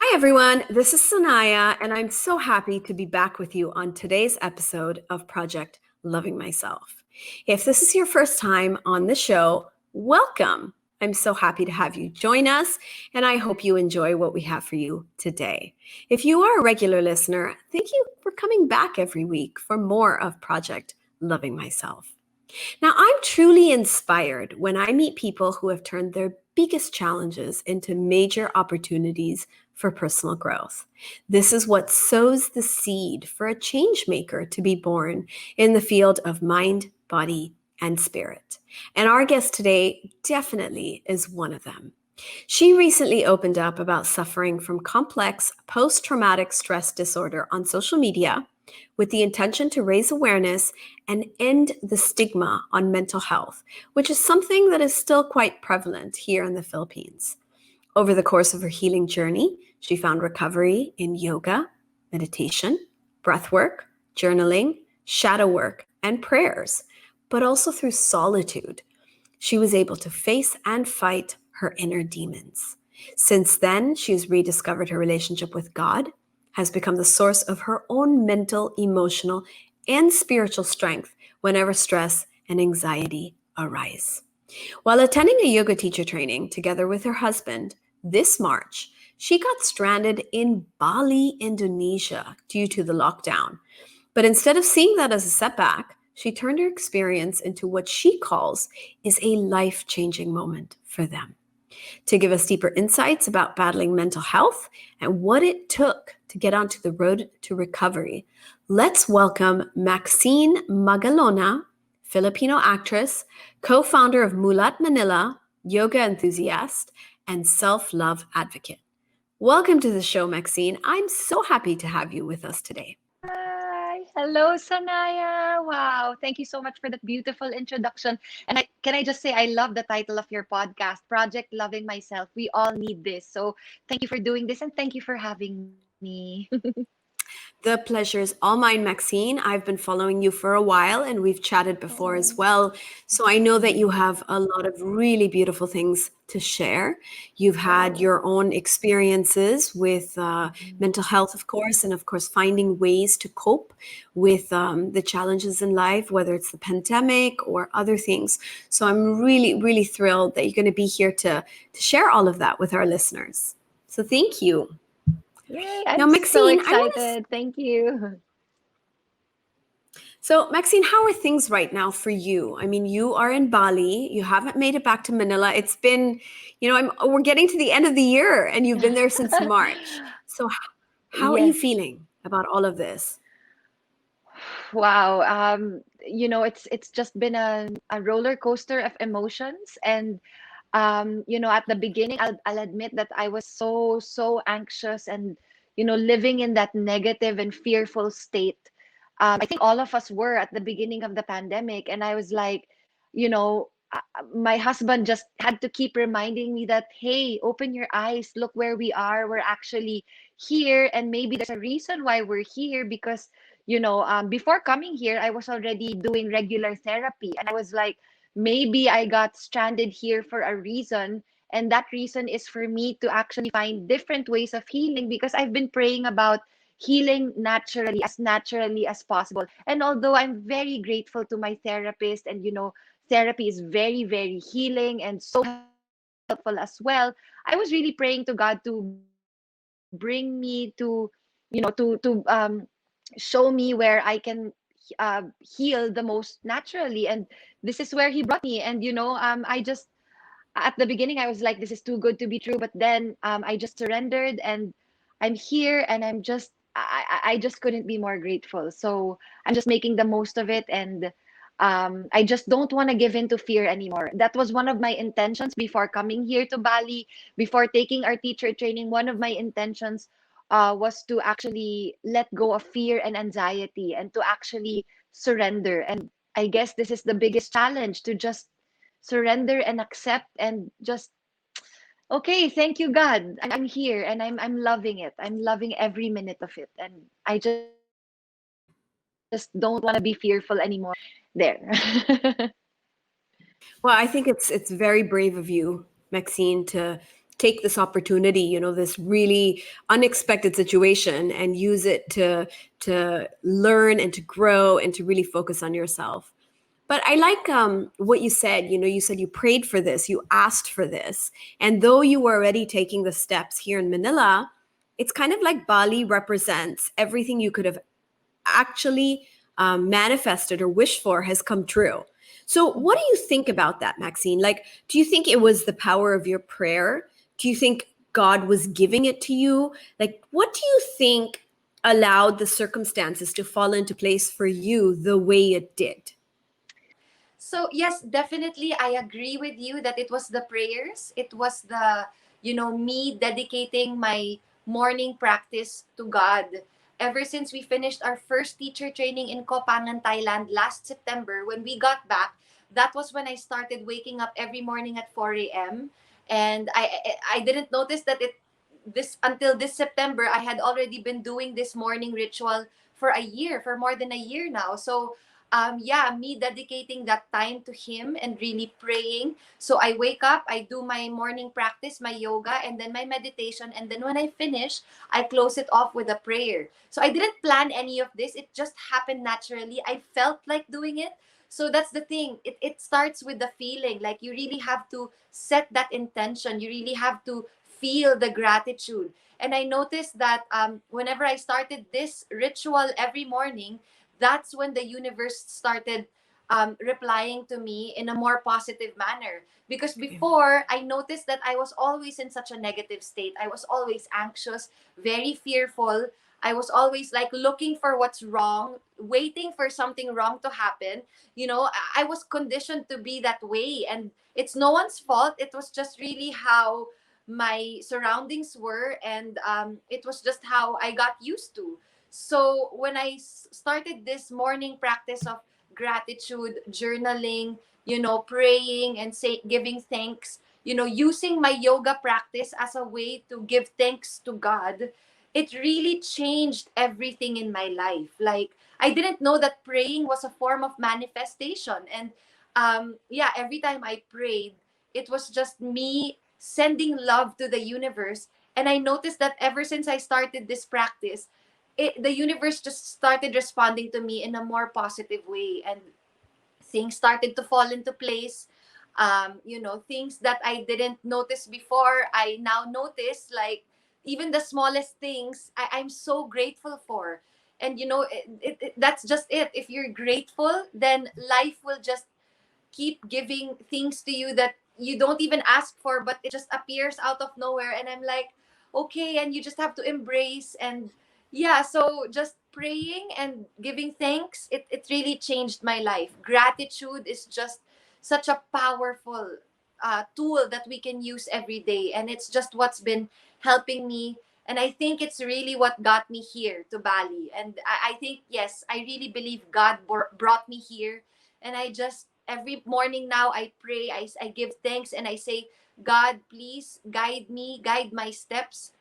Hi, everyone. This is Sanaya, and I'm so happy to be back with you on today's episode of Project Loving Myself. If this is your first time on the show, welcome. I'm so happy to have you join us, and I hope you enjoy what we have for you today. If you are a regular listener, thank you for coming back every week for more of Project Loving Myself. Now, I'm truly inspired when I meet people who have turned their biggest challenges into major opportunities for personal growth. This is what sows the seed for a change maker to be born in the field of mind, body, and spirit. And our guest today definitely is one of them. She recently opened up about suffering from complex post traumatic stress disorder on social media with the intention to raise awareness and end the stigma on mental health, which is something that is still quite prevalent here in the Philippines. Over the course of her healing journey, she found recovery in yoga, meditation, breath work, journaling, shadow work, and prayers, but also through solitude. She was able to face and fight her inner demons. Since then, she has rediscovered her relationship with God, has become the source of her own mental, emotional, and spiritual strength whenever stress and anxiety arise. While attending a yoga teacher training together with her husband this March, she got stranded in Bali, Indonesia due to the lockdown. But instead of seeing that as a setback, she turned her experience into what she calls is a life-changing moment for them. To give us deeper insights about battling mental health and what it took to get onto the road to recovery, let's welcome Maxene Magalona, Filipino actress, co-founder of Mulat Manila, yoga enthusiast, and self-love advocate. Welcome to the show, Maxene. I'm so happy to have you with us today. Hi, hello, Sanaya. Wow, thank you so much for that beautiful introduction. And can I just say I love the title of your podcast, Project Loving Myself. We all need this. So thank you for doing this and thank you for having me. The pleasure is all mine, Maxene. I've been following you for a while and we've chatted before as Oh, well. So I know that you mm, have a lot of really beautiful things to share. You've had oh, your own experiences with mm, mental health, of course, and of course, finding ways to cope with the challenges in life, whether it's the pandemic or other things. So I'm really, really thrilled that you're going to be here to share all of that with our listeners. So thank you. yay, Now, I'm so Maxine, I want to excited. Thank you. So, Maxine, how are things right now for you? I mean, you are in Bali. You haven't made it back to Manila. It's been, we're getting to the end of the year and you've been there since March. So, how are you Yes. feeling about all of this? Wow. It's just been a roller coaster of emotions. And at the beginning, I'll admit that I was so anxious and, living in that negative and fearful state. I think all of us were at the beginning of the pandemic. And I was like, my husband just had to keep reminding me that, hey, open your eyes, look where we are. We're actually here. And maybe there's a reason why we're here because, before coming here, I was already doing regular therapy. And I was like, maybe I got stranded here for a reason. And that reason is for me to actually find different ways of healing because I've been praying about healing naturally as possible. And although I'm very grateful to my therapist, and therapy is very, very healing and so helpful as well, I was really praying to God to bring me to show me where I can heal the most naturally. And this is where he brought me. And I just at the beginning I was like, this is too good to be true, but then I just surrendered and I'm here, and I just couldn't be more grateful. So I'm just making the most of it. And I just don't want to give in to fear anymore. That was one of my intentions before coming here to Bali, before taking our teacher training. One of my intentions was to actually let go of fear and anxiety and to actually surrender. And I guess this is the biggest challenge, to just surrender and accept and just, okay, thank you, God. I'm here and I'm loving it. I'm loving every minute of it. And I just don't want to be fearful anymore. There. Well, I think it's very brave of you, Maxine, to take this opportunity, this really unexpected situation, and use it to learn and to grow and to really focus on yourself. But I like what you said. You said you prayed for this, you asked for this. And though you were already taking the steps here in Manila, it's kind of like Bali represents everything you could have actually manifested or wished for has come true. So, what do you think about that, Maxene? Like, do you think it was the power of your prayer? Do you think God was giving it to you? Like, what do you think allowed the circumstances to fall into place for you the way it did? So yes, definitely I agree with you that it was the prayers. It was the, me dedicating my morning practice to God. Ever since we finished our first teacher training in Kopangan, Thailand last September, when we got back, that was when I started waking up every morning at 4 a.m. And I didn't notice that it this until this September I had already been doing this morning ritual for a year, for more than a year now. So yeah, me dedicating that time to him and really praying. So I wake up, I do my morning practice, my yoga, and then my meditation, and then when I finish, I close it off with a prayer. So I didn't plan any of this, it just happened naturally. I felt like doing it. So that's the thing, it starts with the feeling. Like, you really have to set that intention, you really have to feel the gratitude. And I noticed that whenever I started this ritual every morning, that's when the universe started replying to me in a more positive manner. Because before, I noticed that I was always in such a negative state. I was always anxious, very fearful. I was always like looking for what's wrong, waiting for something wrong to happen. I was conditioned to be that way. And it's no one's fault. It was just really how my surroundings were. And it was just how I got used to. So when I started this morning practice of gratitude, journaling, praying and giving thanks, using my yoga practice as a way to give thanks to God, it really changed everything in my life. Like, I didn't know that praying was a form of manifestation. And yeah, every time I prayed, it was just me sending love to the universe. And I noticed that ever since I started this practice, the universe just started responding to me in a more positive way, and things started to fall into place. Things that I didn't notice before, I now notice. Like, even the smallest things, I'm so grateful for. And that's just it. If you're grateful, then life will just keep giving things to you that you don't even ask for, but it just appears out of nowhere. And I'm like, okay, and you just have to embrace. And yeah, so just praying and giving thanks, it really changed my life. Gratitude is just such a powerful tool that we can use every day, and it's just what's been helping me. And I think it's really what got me here to Bali. And I think, yes, I really believe God brought me here. And I just, every morning now, I pray, I give thanks, and I say, God, please guide me, guide my steps.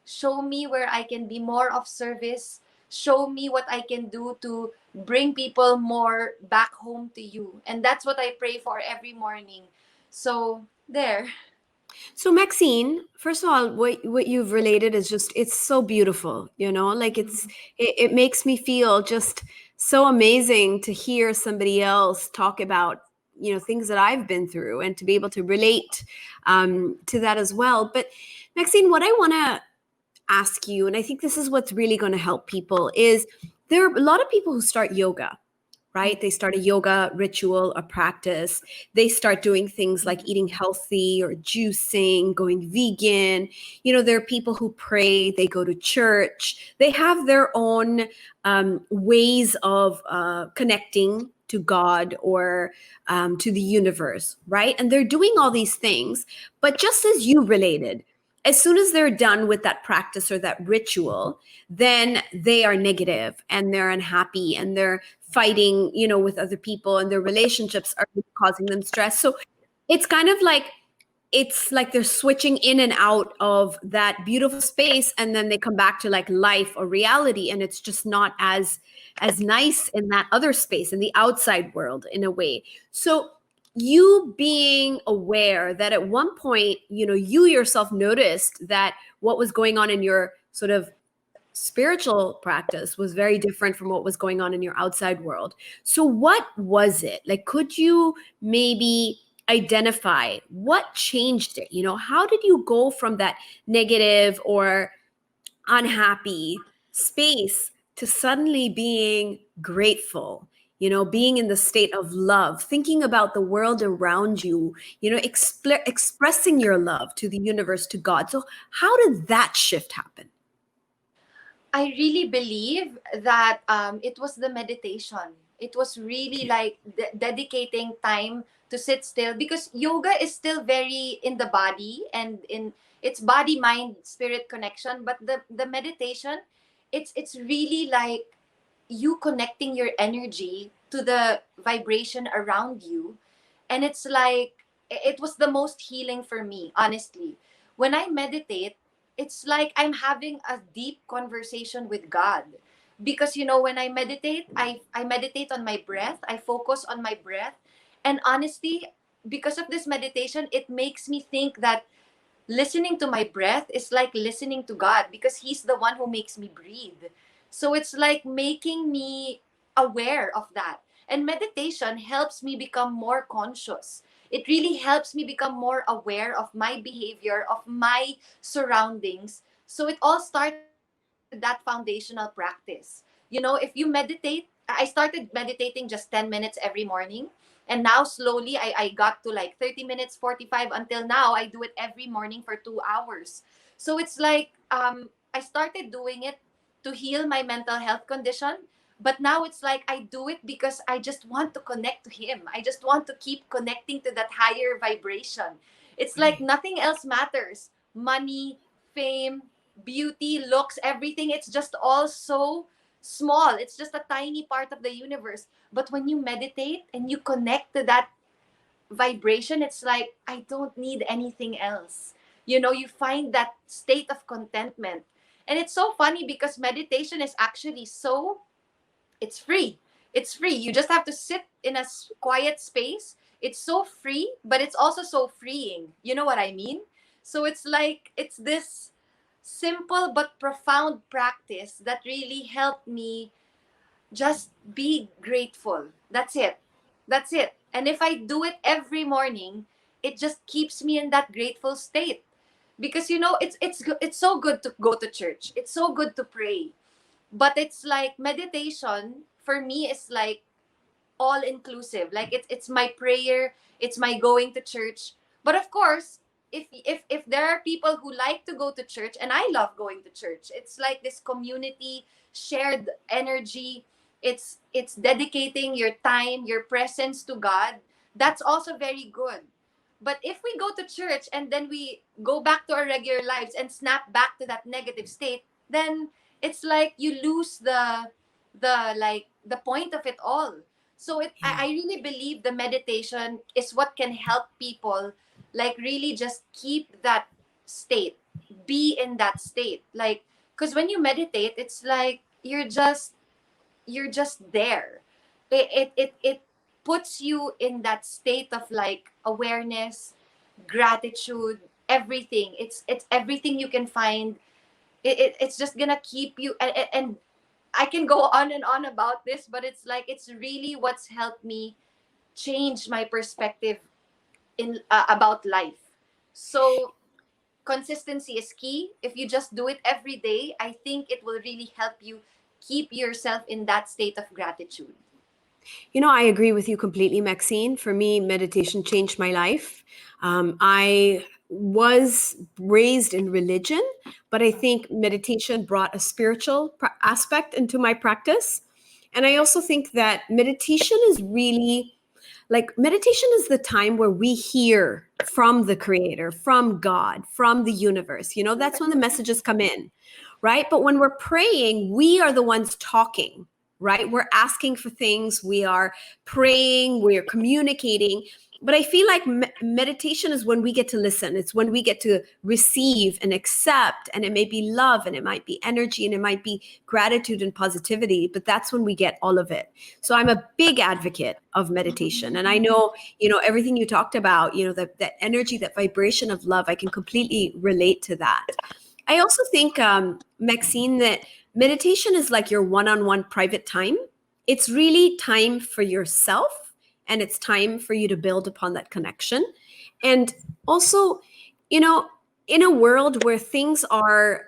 Show me where I can be more of service. Show me what I can do to bring people more back home to you. And that's what I pray for every morning. So, there. So, Maxine, first of all, what you've related is just, it's so beautiful, like it makes me feel just so amazing to hear somebody else talk about, things that I've been through, and to be able to relate to that as well. But Maxine, what I want to ask you, and I think this is what's really going to help people, is there are a lot of people who start yoga, right? They start a yoga ritual, a practice. They start doing things like eating healthy or juicing, going vegan. There are people who pray, they go to church. They have their own ways of connecting to God or to the universe, right? And they're doing all these things. But just as you related, as soon as they're done with that practice or that ritual, then they are negative and they're unhappy and they're fighting, with other people, and their relationships are causing them stress. So it's kind of like, it's like they're switching in and out of that beautiful space, and then they come back to like life or reality, and it's just not as nice in that other space, in the outside world, in a way. So you being aware that at one point, you yourself noticed that what was going on in your sort of spiritual practice was very different from what was going on in your outside world. So what was it? Like, could you maybe identify what changed it? How did you go from that negative or unhappy space to suddenly being grateful, being in the state of love, thinking about the world around you, expressing your love to the universe, to God? So how did that shift happen? I really believe that it was the meditation. It was really like dedicating time to sit still, because yoga is still very in the body and in its body mind spirit connection, but the meditation, it's really like you connecting your energy to the vibration around you. And it's like it was the most healing for me, honestly. When I meditate, it's like I'm having a deep conversation with God. Because when I meditate, I meditate on my breath, I focus on my breath. And honestly, because of this meditation, it makes me think that listening to my breath is like listening to God, because He's the one who makes me breathe. So it's like making me aware of that. And meditation helps me become more conscious. It really helps me become more aware of my behavior, of my surroundings. So it all started with that foundational practice. If you meditate, I started meditating just 10 minutes every morning. And now slowly I got to like 30 minutes, 45, until now I do it every morning for 2 hours. So it's like I started doing it to heal my mental health condition. But now it's like I do it because I just want to connect to Him. I just want to keep connecting to that higher vibration. It's like nothing else matters. Money, fame, beauty, looks, everything. It's just all so small. It's just a tiny part of the universe. But when you meditate and you connect to that vibration, it's like, I don't need anything else. You find that state of contentment. And it's so funny because meditation is actually it's free. It's free. You just have to sit in a quiet space. It's so free, but it's also so freeing. You know what I mean? So it's like, it's this simple but profound practice that really helped me just be grateful. That's it. That's it. And if I do it every morning, it just keeps me in that grateful state. Because it's so good to go to church. It's so good to pray. But it's like meditation for me is like all inclusive. Like it's my prayer, it's my going to church. But of course, if there are people who like to go to church, and I love going to church, it's like this community, shared energy. It's dedicating your time, your presence to God. That's also very good. But if we go to church and then we go back to our regular lives and snap back to that negative state, then it's like you lose the point of it all. So I really believe the meditation is what can help people like really just keep that state, be in that state. Like, because when you meditate, it's like you're just there. It puts you in that state of like awareness, gratitude, everything. It's everything you can find. It's just gonna keep you, and I can go on and on about this, but it's like it's really what's helped me change my perspective in about life. So consistency is key. If you just do it every day, I think it will really help you keep yourself in that state of gratitude. I agree with you completely, Maxine. For me, meditation changed my life. I was raised in religion, but I think meditation brought a spiritual aspect into my practice. And I also think that meditation is really like meditation is the time where we hear from the creator, from God, from the universe. That's when the messages come in, right? But when we're praying, we are the ones talking, right? We're asking for things, we are praying, we're communicating. But I feel like meditation is when we get to listen. It's when we get to receive and accept, and it may be love, and it might be energy, and it might be gratitude and positivity, but that's when we get all of it. So I'm a big advocate of meditation. And I know, everything you talked about, that energy, that vibration of love, I can completely relate to that. I also think, Maxine, that meditation is like your one-on-one private time. It's really time for yourself, and it's time for you to build upon that connection. And also, in a world where things are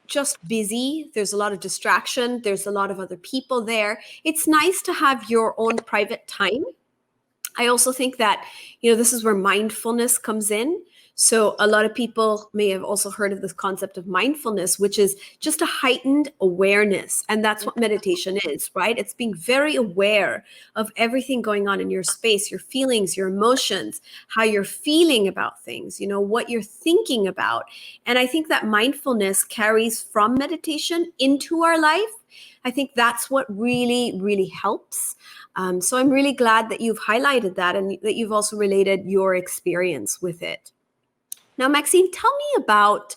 just busy, there's a lot of distraction, there's a lot of other people there, it's nice to have your own private time. I also think that, this is where mindfulness comes in. So a lot of people may have also heard of this concept of mindfulness, which is just a heightened awareness. And that's what meditation is, right? It's being very aware of everything going on in your space, your feelings, your emotions, how you're feeling about things, what you're thinking about. And I think that mindfulness carries from meditation into our life. I think that's what really, really helps. So I'm really glad that you've highlighted that, and that you've also related your experience with it. Now, Maxine, tell me about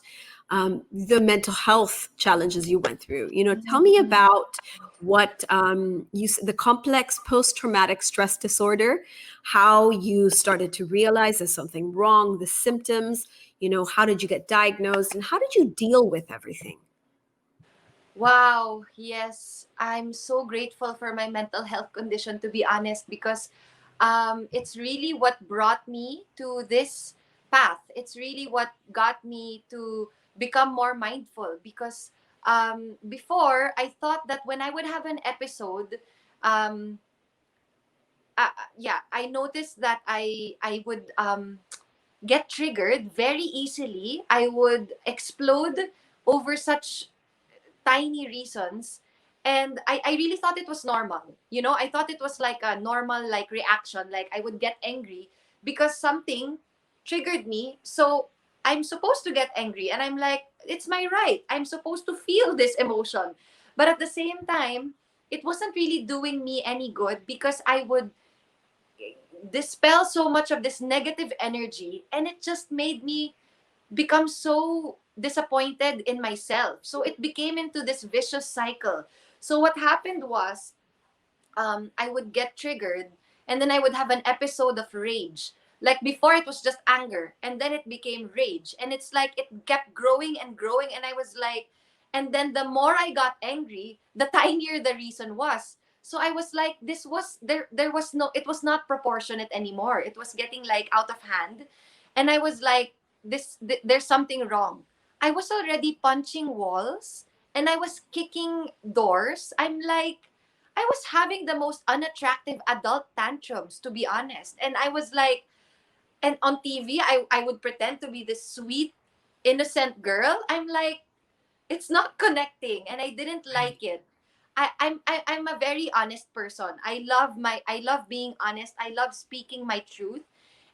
the mental health challenges you went through. Tell me about what the complex post-traumatic stress disorder, how you started to realize there's something wrong, the symptoms, how did you get diagnosed, and how did you deal with everything? Wow, yes. I'm so grateful for my mental health condition, to be honest, because it's really what brought me to this path. It's really what got me to become more mindful, because before I thought that when I would have an episode, um, yeah, I noticed that I would get triggered very easily. I would explode over such tiny reasons, and I really thought it was normal. I thought it was like a normal like reaction, like I would get angry because something triggered me, so I'm supposed to get angry, and I'm like, it's my right, I'm supposed to feel this emotion. But at the same time, it wasn't really doing me any good, because I would dispel so much of this negative energy, and it just made me become so disappointed in myself. So it became into this vicious cycle. So what happened was, I would get triggered, and then I would have an episode of rage. Like before, it was just anger, and then it became rage, and it's like it kept growing and growing. And I was like, and then the more I got angry, the tinier the reason was. So I was like, this was there. There was no. It was not proportionate anymore. It was getting like out of hand, and I was like, there's something wrong. I was already punching walls, and I was kicking doors. I'm like, I was having the most unattractive adult tantrums, to be honest. And I was like, and on TV, I would pretend to be this sweet, innocent girl. I'm like, it's not connecting, and I didn't like it. I'm a very honest person. I love being honest. I love speaking my truth.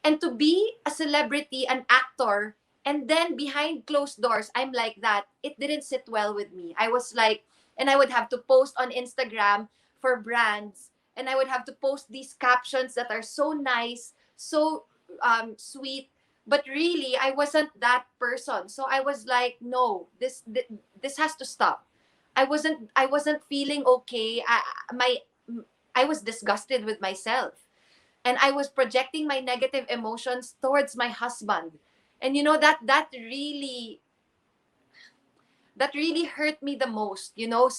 And to be a celebrity, an actor, and then behind closed doors, I'm like that. It didn't sit well with me. I was like, and I would have to post on Instagram for brands, and I would have to post these captions that are so nice, so sweet, but really I wasn't that person. So I was like, no, this has to stop. I wasn't feeling okay. I was disgusted with myself, and I was projecting my negative emotions towards my husband. And that really hurt me the most,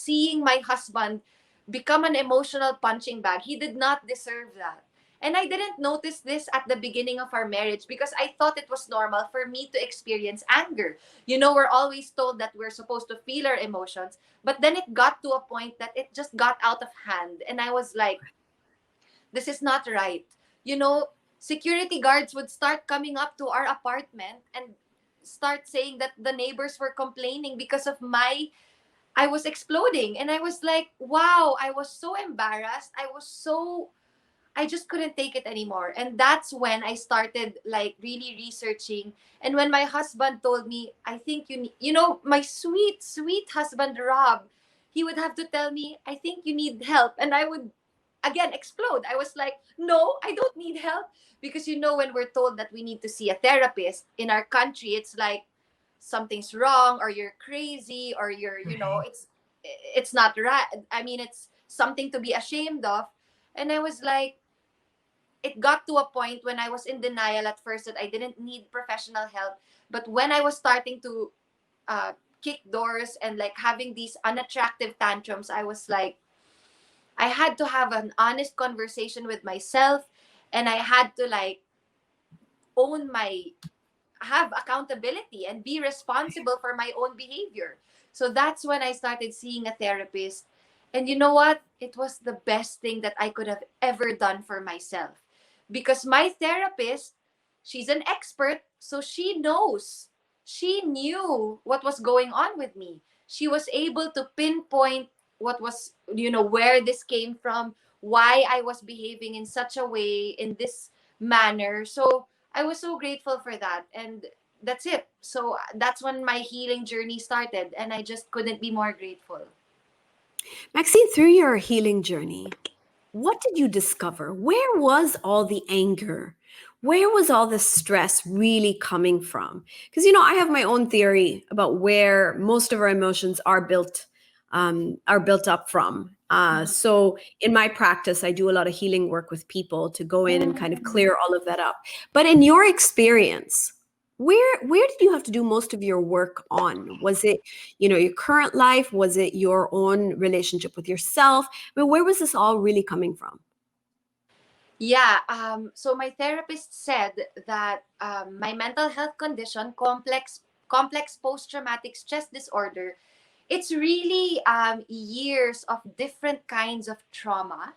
seeing my husband become an emotional punching bag. He did not deserve that. And I didn't notice this at the beginning of our marriage, because I thought it was normal for me to experience anger. We're always told that we're supposed to feel our emotions, but then it got to a point that it just got out of hand. And I was like, this is not right. You know, Security guards would start coming up to our apartment and start saying that the neighbors were complaining because of I was exploding. And I was like, wow, I was so embarrassed. I just couldn't take it anymore. And that's when I started like really researching. And when my husband told me, I think my sweet, sweet husband, Rob, he would have to tell me, I think you need help. And I would again explode. I was like, no, I don't need help. Because when we're told that we need to see a therapist in our country, it's like something's wrong, or you're crazy, or you're Right. it's not right. I mean, it's something to be ashamed of. And I was like, it got to a point when I was in denial at first that I didn't need professional help. But when I was starting to uh, kick doors and like having these unattractive tantrums, I was like, I had to have an honest conversation with myself, and I had to like own my have accountability and be responsible for my own behavior. So that's when I started seeing a therapist. And you know what? It was the best thing that I could have ever done for myself. Because my therapist, she's an expert, so she knows. She knew what was going on with me. She was able to pinpoint what was, where this came from, why I was behaving in such a way, in this manner. So I was so grateful for that. And that's it. So that's when my healing journey started. And I just couldn't be more grateful. Maxine, through your healing journey, what did you discover? Where was all the anger? Where was all the stress really coming from? Because I have my own theory about where most of our emotions are built up from. So in my practice, I do a lot of healing work with people to go in and kind of Mm. clear all of that up. But in your experience, where did you have to do most of your work on? Was it your current life? Was it your own relationship with yourself? I mean, where was this all really coming from? Yeah. So my therapist said that my mental health condition, complex post traumatic stress disorder, it's really years of different kinds of trauma.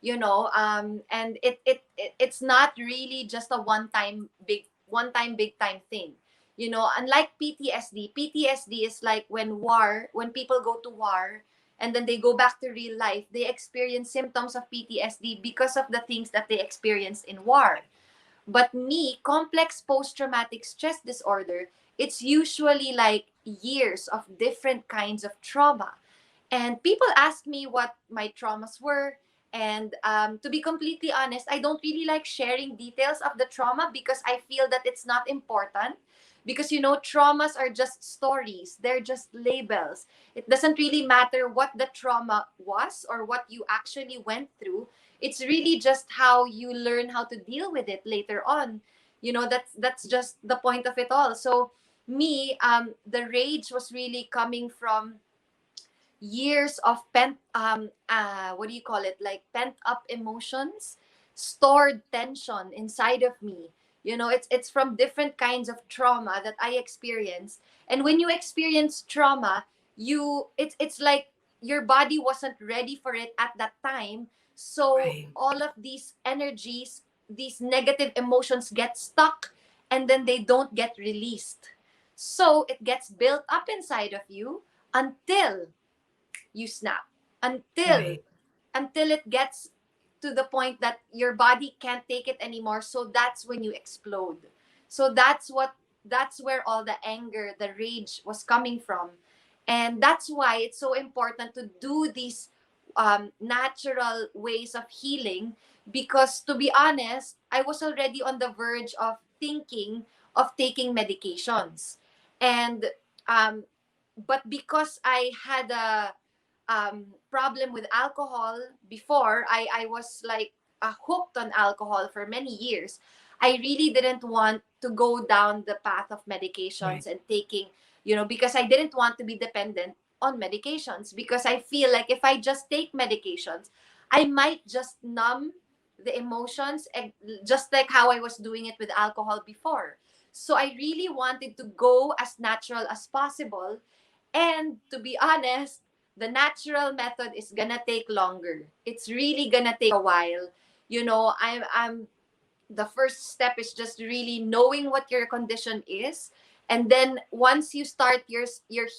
And it's not really just a one time big time thing. Unlike PTSD is like when people go to war and then they go back to real life, they experience symptoms of PTSD because of the things that they experienced in war. But me, complex post traumatic stress disorder, it's usually like years of different kinds of trauma. And people ask me what my traumas were. And to be completely honest, I don't really like sharing details of the trauma because I feel that it's not important. Because, traumas are just stories, they're just labels. It doesn't really matter what the trauma was or what you actually went through. It's really just how you learn how to deal with it later on. That's just the point of it all. So, me, the rage was really coming from years of what do you call it, like pent up emotions, stored tension inside of me. It's from different kinds of trauma that I experienced. And when you experience trauma, it's like your body wasn't ready for it at that time. So Right. all of these energies, these negative emotions get stuck, and then they don't get released. So it gets built up inside of you until you snap, until Right. it gets to the point that your body can't take it anymore. So that's when you explode. So that's where all the anger, the rage was coming from. And that's why it's so important to do these natural ways of healing. Because to be honest, I was already on the verge of thinking of taking medications. And um, but because I had a problem with alcohol before, I was like hooked on alcohol for many years. I really didn't want to go down the path of Right. medications and taking, because I didn't want to be dependent on medications. Because I feel like if I just take medications, I might just numb the emotions, and just like how I was doing it with alcohol before. So I really wanted to go as natural as possible. And to be honest, the natural method is gonna take longer. It's really gonna take a while. I'm the first step is just really knowing what your condition is. And then once you start your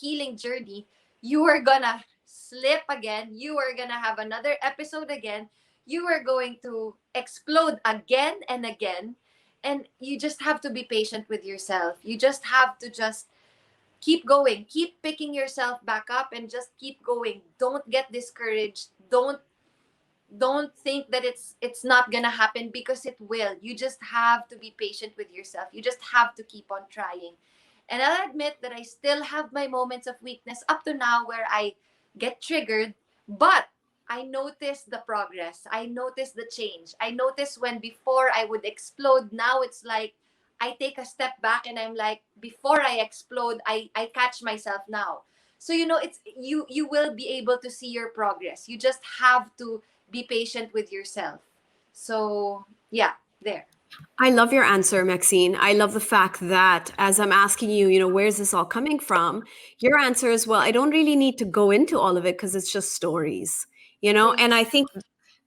healing journey, you are gonna slip again, you are gonna have another episode again, you are going to explode again and again. And you just have to be patient with yourself. You just have to just keep going, keep picking yourself back up, and just keep going. Don't get discouraged. Don't don't think that it's not gonna happen, because it will. You just have to be patient with yourself. You just have to keep on trying. And I'll admit that I still have my moments of weakness up to now where I get triggered, but I notice the progress. I notice the change. I notice when before I would explode, now it's like I take a step back and I'm like, before I explode, I catch myself now. So it's you will be able to see your progress. You just have to be patient with yourself. So yeah, there. I love your answer, Maxine. I love the fact that as I'm asking you, where's this all coming from? Your answer is, well, I don't really need to go into all of it because it's just stories, Yeah. and I think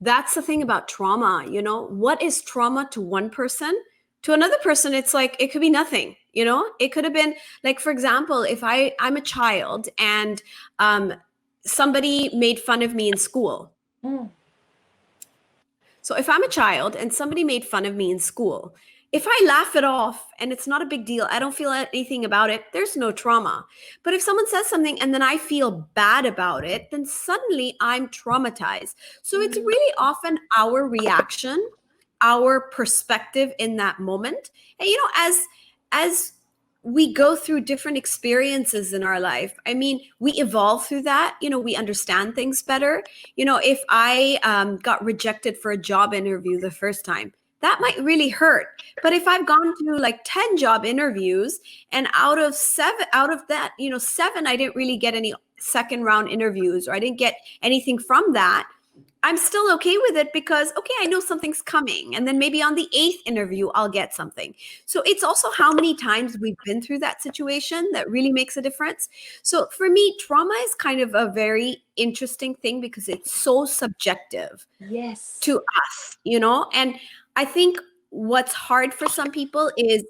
that's the thing about trauma. What is trauma to one person? To another person, it's like, it could be nothing, it could have been like, for example, if I'm a child and somebody made fun of me in school. Mm. So if I'm a child and somebody made fun of me in school, if I laugh it off and it's not a big deal, I don't feel anything about it, there's no trauma. But if someone says something and then I feel bad about it, then suddenly I'm traumatized. So it's Mm. really often our reaction, our perspective in that moment. And as we go through different experiences in our life, I mean, we evolve through that. We understand things better. If I got rejected for a job interview the first time, that might really hurt. But if I've gone through like 10 job interviews and out of that, 7, I didn't really get any second round interviews, or I didn't get anything from that, I'm still okay with it because, okay, I know something's coming. And then maybe on the 8th interview, I'll get something. So it's also how many times we've been through that situation that really makes a difference. So for me, trauma is kind of a very interesting thing because it's so subjective Yes. to us, and I think what's hard for some people is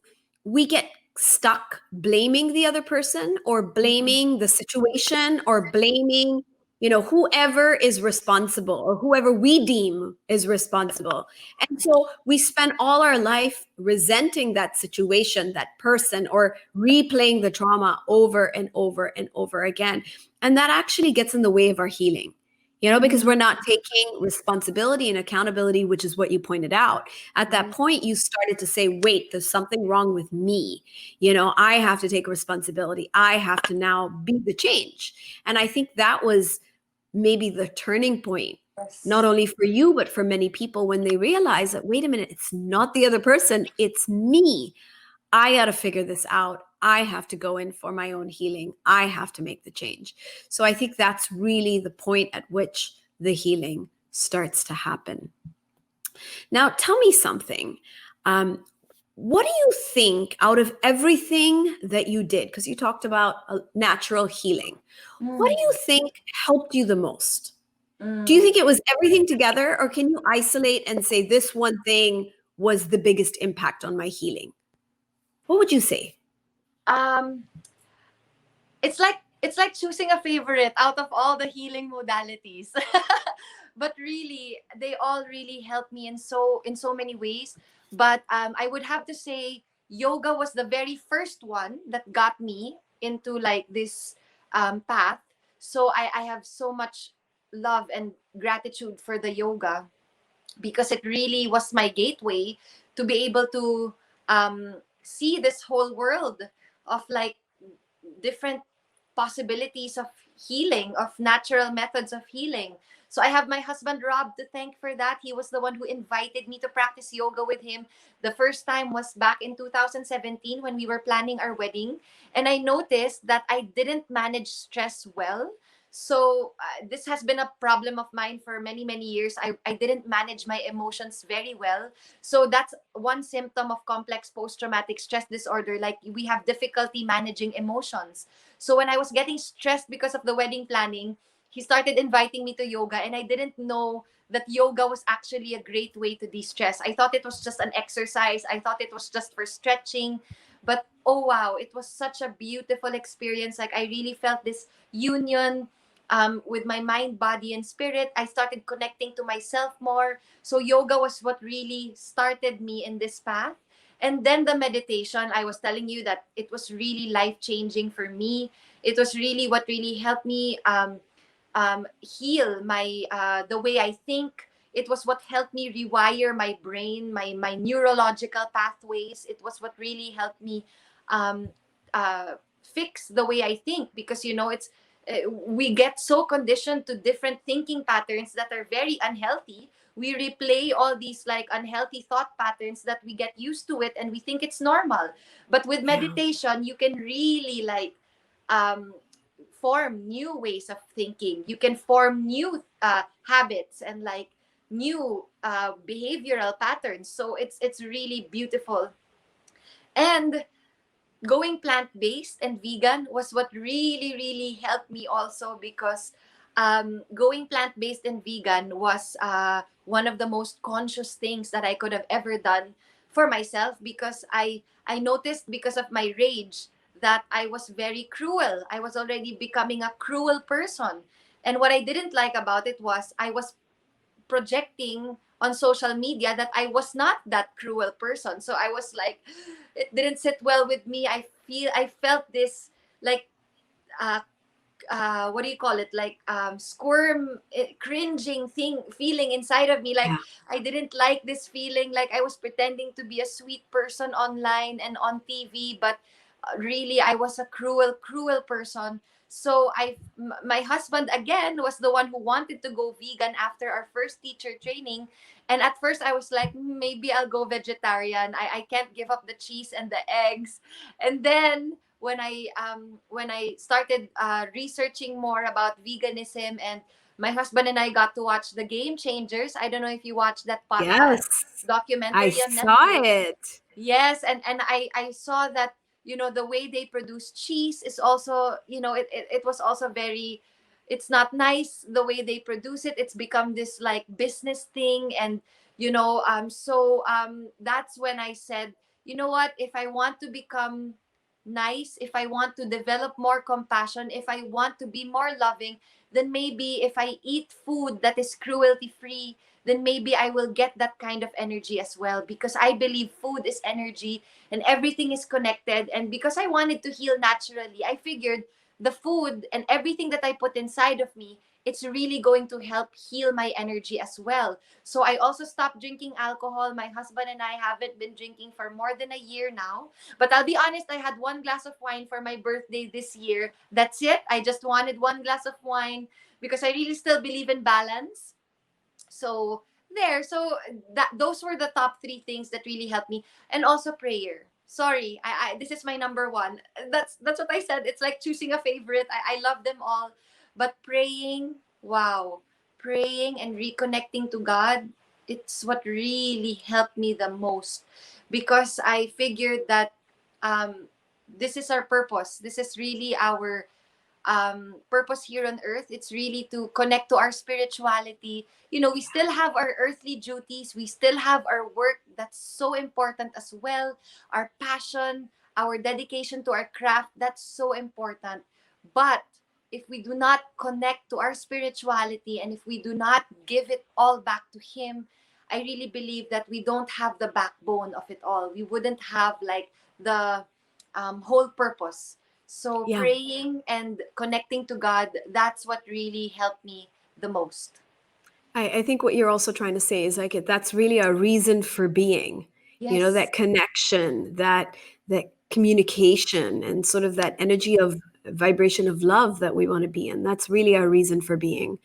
we get stuck blaming the other person or blaming the situation or blaming whoever is responsible or whoever we deem is responsible. And so we spend all our life resenting that situation, that person, or replaying the trauma over and over and over again, and that actually gets in the way of our healing, because we're not taking responsibility and accountability, which is what you pointed out. At that point, you started to say, wait, there's something wrong with me. I have to take responsibility. I have to now be the change. And I think that was maybe the turning point, not Yes. only for you, but for many people, when they realize that, wait a minute, it's not the other person, it's me. I got to figure this out. I have to go in for my own healing. I have to make the change. So I think that's really the point at which the healing starts to happen. Now, tell me something. What do you think, out of everything that you did, because you talked about natural healing, what do Mm. you think helped you the most? Do you Mm. think it was everything together, or can you isolate and say this one thing was the biggest impact on my healing? What would you say? Um, it's like choosing a favorite out of all the healing modalities. But really, they all really helped me in so many ways. But I would have to say yoga was the very first one that got me into like this path. So I have so much love and gratitude for the yoga, because it really was my gateway to be able to see this whole world of like different possibilities of healing, of natural methods of healing. So I have my husband Rob to thank for that. He was the one who invited me to practice yoga with him. The first time was back in 2017 when we were planning our wedding. And I noticed that I didn't manage stress well. So this has been a problem of mine for many, many years. I didn't manage my emotions very well. So that's one symptom of complex post-traumatic stress disorder. Like, we have difficulty managing emotions. So when I was getting stressed because of the wedding planning, he started inviting me to yoga, and I didn't know that yoga was actually a great way to de-stress. I thought it was just an exercise. I thought it was just for stretching. But oh wow, it was such a beautiful experience. Like, I really felt this union with my mind, body, and spirit. I started connecting to myself more. So yoga was what really started me in this path. And then the meditation, I was telling you that it was really life changing for me. It was really what really helped me heal my the way I think. It was what helped me rewire my brain, my neurological pathways. It was what really helped me um, fix the way I think, because it's we get so conditioned to different thinking patterns that are very unhealthy. We replay all these like unhealthy thought patterns that we get used to it, and we think it's normal. But with Yeah. meditation, you can really like um, form new ways of thinking. You can form new habits and like new behavioral patterns. So it's really beautiful. And going plant-based and vegan was what really really helped me also, because going plant-based and vegan was one of the most conscious things that I could have ever done for myself, because I noticed, because of my rage, that I was very cruel. I was already becoming a cruel person. And what I didn't like about it was I was projecting on social media that I was not that cruel person. So I was like, it didn't sit well with me. I felt this like uh, what do you call it, like squirm, cringing thing feeling inside of me, like Yeah. I didn't like this feeling, like I was pretending to be a sweet person online and on TV, but really I was a cruel person. So my husband again was the one who wanted to go vegan after our first teacher training. And at first I was like, maybe I'll go vegetarian. I can't give up the cheese and the eggs. And then when I started researching more about veganism, and my husband and I got to watch the Game Changers. I don't know if you watched that Yes. I documentary on saw Netflix. it. Yes, and I saw that, the way they produce cheese is also, it was also very, it's not nice the way they produce it. It's become this like business thing. And that's when I said, you know what, if I want to become nice, if I want to develop more compassion, if I want to be more loving, then maybe if I eat food that is cruelty free, then maybe I will get that kind of energy as well, because I believe food is energy and everything is connected. And because I wanted to heal naturally, I figured the food and everything that I put inside of me, it's really going to help heal my energy as well. So I also stopped drinking alcohol. My husband and I haven't been drinking for more than a year now. But I'll be honest, I had one glass of wine for my birthday this year. That's it. I just wanted one glass of wine because I really still believe in balance. So there, so that those were the top three things that really helped me. And also prayer. Sorry, I this is my number one. That's what I said. It's like choosing a favorite. I love them all. But praying, wow. Praying and reconnecting to God, it's what really helped me the most, because I figured that um this is our purpose. This is really our purpose here on earth. It's really to connect to our spirituality. We still have our earthly duties, we still have our work that's so important as well, our passion, our dedication to our craft, that's so important. But if we do not connect to our spirituality, and if we do not give it all back to Him, I really believe that we don't have the backbone of it all. We wouldn't have like the whole purpose. So Yeah. praying and connecting to God, that's what really helped me the most. I think what you're also trying to say is like that's really a reason for being, Yes. that connection, that communication and sort of that energy of vibration of love that we want to be in. That's really our reason for being.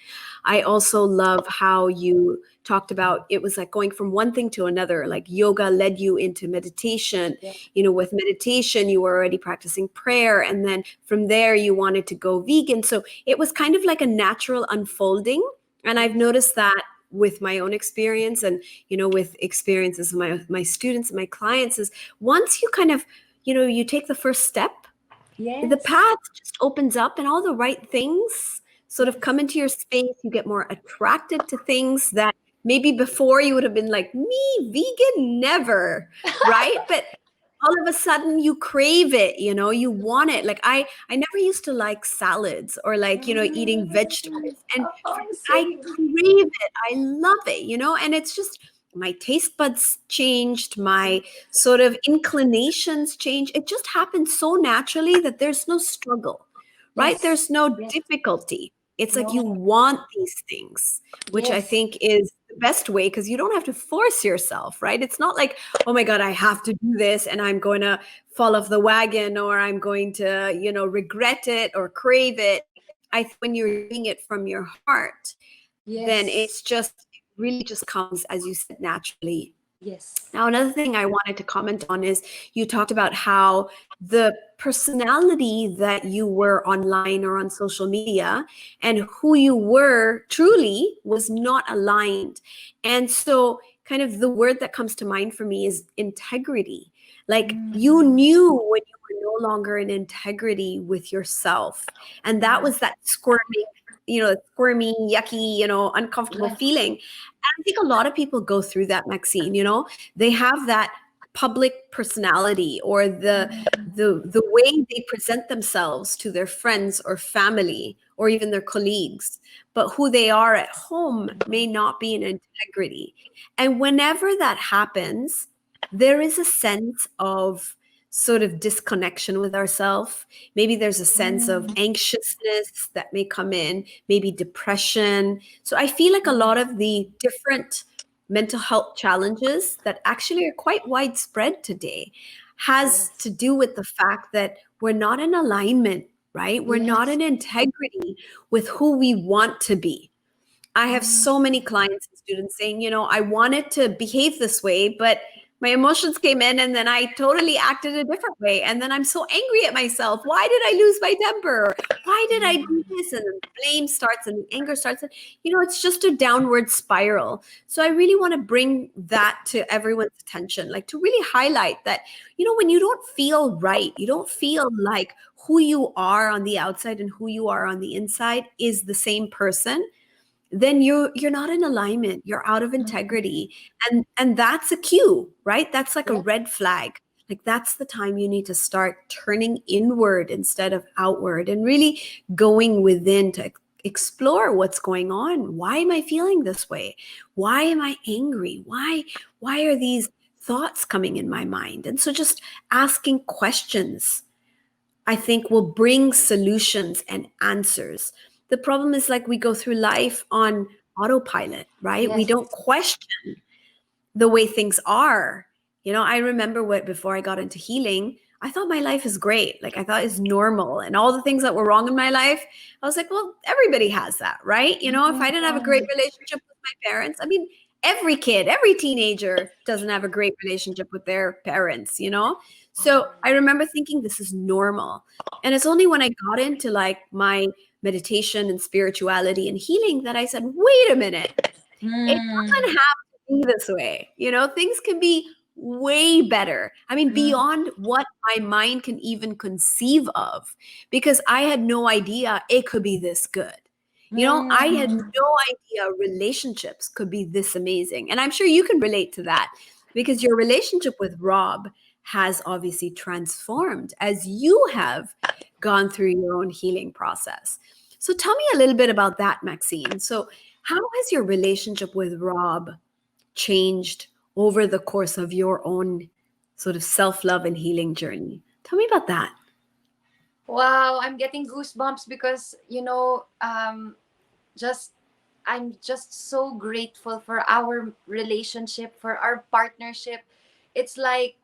I also love how you talked about it was like going from one thing to another, like yoga led you into meditation. Yeah. With meditation, you were already practicing prayer. And then from there, you wanted to go vegan. So it was kind of like a natural unfolding. And I've Yes. noticed that with my own experience and, with experiences of my students and my clients is once you kind of, you take the first step, the Yes. path just opens up and all the right things sort of Yes. come into your space. You get more attracted to things that maybe before you would have been like, me, vegan, never, right? But all of a sudden you crave it, you want it. Like I never used to like salads or like, eating vegetables. And Oh, I same. crave it. I love it, and it's just my taste buds changed, my sort of inclinations change. It just happens so naturally that there's no struggle, right? Yes. There's no Yes. difficulty. It's like you No. want these things, which I Yes. think is the the best way, because you don't have to force yourself, right? It's not like, oh my God, I have to do this and I'm going to fall off the wagon, or I'm going to, regret it or crave it. I think when you're doing it from your heart, then Yes. it's just, it really just comes, as you said, naturally. Yes. Now, another thing I wanted to comment on is you talked about how the personality that you were online or on social media and who you were truly was not aligned. And so, kind of the word that comes to mind for me is integrity. Like, you knew when you were no longer in integrity with yourself. And that was that squirming, squirmy, yucky, uncomfortable Yes. feeling. I think a lot of people go through that, Maxine. They have that public personality, or the way they present themselves to their friends or family or even their colleagues, but who they are at home may not be in integrity. And whenever that happens, there is a sense of sort of disconnection with ourselves. Maybe there's a sense of anxiousness that may come in, maybe depression. So I feel like a lot of the different mental health challenges that actually are quite widespread today has to do with the fact that we're not in alignment, right? We're not Yes. in integrity with who we want to be. I have so many clients and students saying, I wanted to behave this way, but my emotions came in and then I totally acted a different way. And then I'm so angry at myself. Why did I lose my temper? Why did I do this? And then the blame starts and the anger starts. And, it's just a downward spiral. So I really want to bring that to everyone's attention, like to really highlight that, when you don't feel right, you don't feel like who you are on the outside and who you are on the inside is the same person, then you're not in alignment, you're out of integrity, and that's a cue, right? That's like a Yes. red flag. Like, that's the time you need to start turning inward instead of outward, and really going within to explore what's going on. Why am I feeling this way? Why am I angry? Why are these thoughts coming in my mind? And so just asking questions, I think, will bring solutions and answers. The problem is, like, we go through life on autopilot, right? We Yes. don't question the way things are. I remember before I got into healing, I thought my life is great. Like, I thought it's normal, and all the things that were wrong in my life, I was like, well, everybody has that, right? If I didn't have a great relationship with my parents, I mean, every kid, every teenager doesn't have a great relationship with their parents. So I remember thinking this is normal. And it's only when I got into like my meditation and spirituality and healing that I said, wait a minute, it doesn't have to be this way. Things can be way better. I mean, beyond what my mind can even conceive of, because I had no idea it could be this good. I had no idea relationships could be this amazing. And I'm sure you can relate to that, because your relationship with Rob has obviously transformed as you have gone through your own healing process. So tell me a little bit about that, Maxine. So how has your relationship with Rob changed over the course of your own sort of self-love and healing journey? Tell me about that. Wow, I'm getting goosebumps because just I'm just so grateful for our relationship, for our partnership. It's like,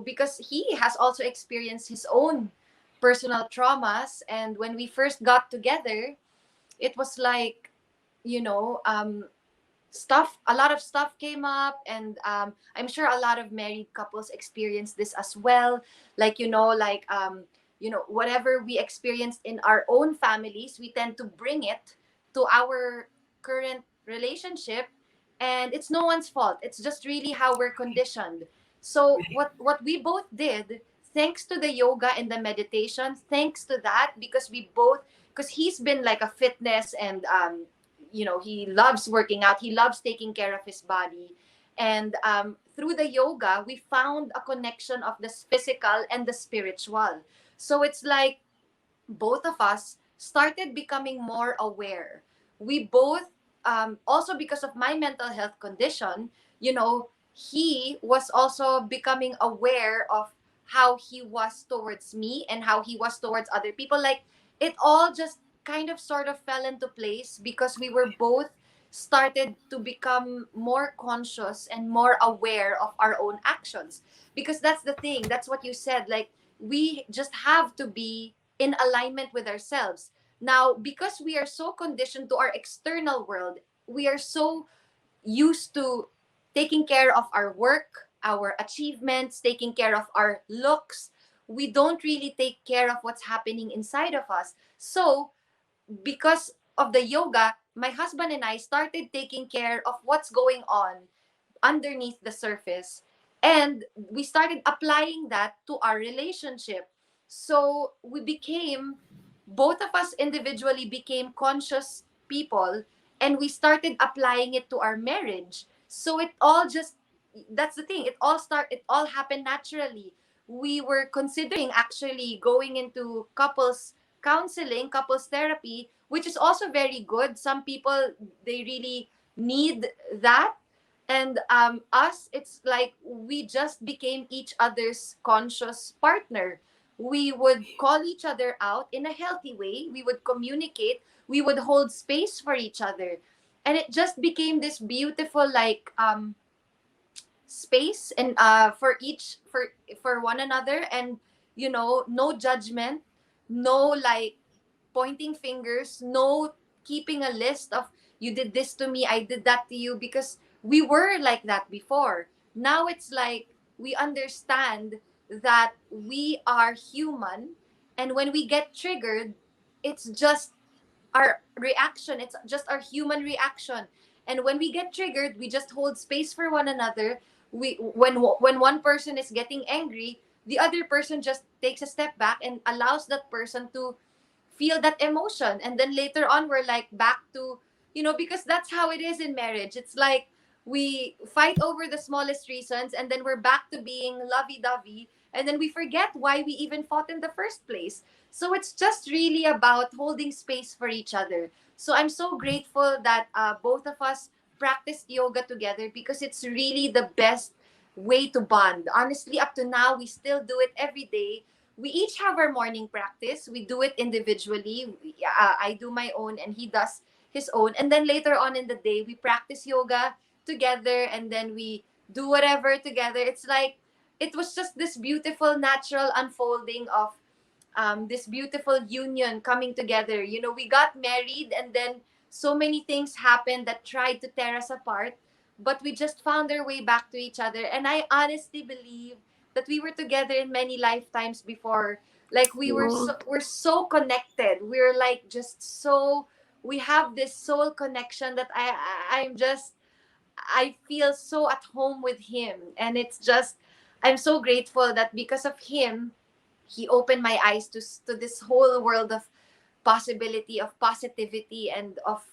because he has also experienced his own personal traumas, and when we first got together, it was like, you know, um a lot of stuff came up, and I'm sure a lot of married couples experience this as well. Like, whatever we experienced in our own families, we tend to bring it to our current relationship, and it's no one's fault. It's just really how we're conditioned. So what we both did, thanks to the yoga and the meditation, thanks to that, because he's been like a fitness, and he loves working out, he loves taking care of his body, and through the yoga we found a connection of the physical and the spiritual. So it's like both of us started becoming more aware. We both, also because of my mental health condition, he was also becoming aware of how he was towards me and how he was towards other people. Like, it all just kind of sort of fell into place because we were both started to become more conscious and more aware of our own actions. Because that's the thing, that's what you said, like we just have to be in alignment with ourselves. Now, because we are so conditioned to our external world, we are so used to taking care of our work, our achievements, taking care of our looks. We don't really take care of what's happening inside of us. So, because of the yoga, my husband and I started taking care of what's going on underneath the surface. And we started applying that to our relationship. So we became, both of us individually became conscious people, and we started applying it to our marriage. So it all just, that's the thing, it all happened naturally. We were considering actually going into couples counseling, couples therapy, which is also very good. Some people, they really need that. And us, it's like we just became each other's conscious partner. We would call each other out in a healthy way, we would communicate, we would hold space for each other, and it just became this beautiful, like space, and for each, for one another. And no judgment, no like pointing fingers, no keeping a list of you did this to me, I did that to you, because we were like that before. Now it's like we understand that we are human, and when we get triggered, it's just our reaction, it's just our human reaction. And when we get triggered, we just hold space for one another. We when one person is getting angry, the other person just takes a step back and allows that person to feel that emotion. And then later on, we're like back to, because that's how it is in marriage. It's like we fight over the smallest reasons, and then we're back to being lovey-dovey, and then we forget why we even fought in the first place. So it's just really about holding space for each other. So I'm so grateful that both of us practiced yoga together, because it's really the best way to bond. Honestly, up to now, we still do it every day. We each have our morning practice. We do it individually. I do my own, and he does his own. And then later on in the day, we practice yoga together, and then we do whatever together. It's like it was just this beautiful, natural unfolding of this beautiful union coming together. We got married, and then so many things happened that tried to tear us apart, but we just found our way back to each other. And I honestly believe that we were together in many lifetimes before. Like Oh, we're so connected. We're like just so, we have this soul connection that I feel so at home with him. And it's just, I'm so grateful that because of him, he opened my eyes to this whole world of possibility, of positivity, and of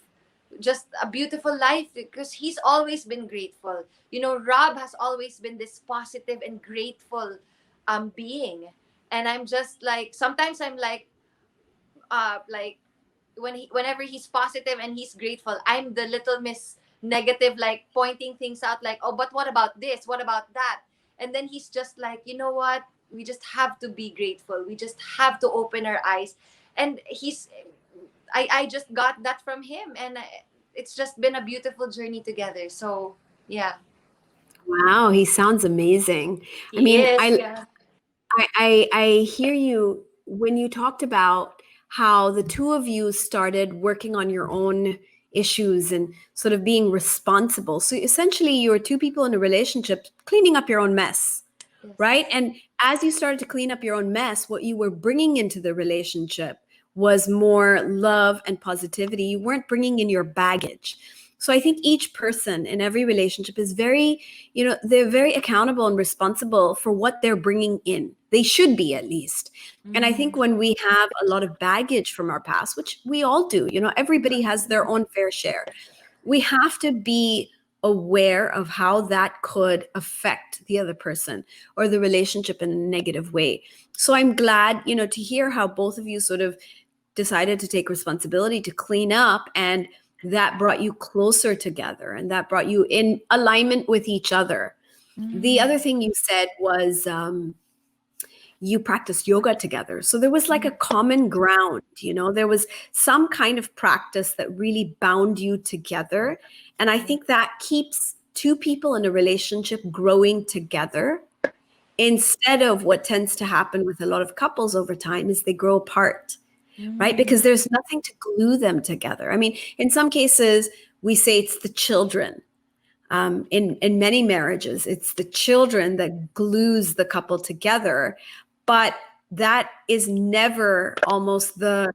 just a beautiful life, because he's always been grateful. Rob has always been this positive and grateful being. And I'm just like, sometimes I'm like whenever he's positive and he's grateful, I'm the little miss negative, like pointing things out, like, oh, but what about this, what about that? And then he's just like, you know what, we just have to be grateful, we just have to open our eyes. And I just got that from him, and it's just been a beautiful journey together. So yeah. wow, he sounds amazing. I He mean, is, I yeah. I hear you when you talked about how the two of you started working on your own issues and sort of being responsible. So essentially, you were two people in a relationship cleaning up your own mess, right? Yes. And as you started to clean up your own mess, what you were bringing into the relationship was more love and positivity. You weren't bringing in your baggage. So I think each person in every relationship is very, they're very accountable and responsible for what they're bringing in. They should be, at least. And I think Mm. when we have a lot of baggage from our past, which we all do, everybody has their own fair share, we have to be aware of how that could affect the other person or the relationship in a negative way. So I'm glad, to hear how both of you sort of decided to take responsibility to clean up, and that brought you closer together and that brought you in alignment with each other. The Mm. other thing you said was, you practiced yoga together. So there was like a common ground, there was some kind of practice that really bound you together. And I think that keeps two people in a relationship growing together, instead of what tends to happen with a lot of couples over time is they grow apart, right? Because there's nothing to glue them together. I mean, in some cases, we say it's the children. In many marriages, it's the children that glues the couple together, but that is never almost the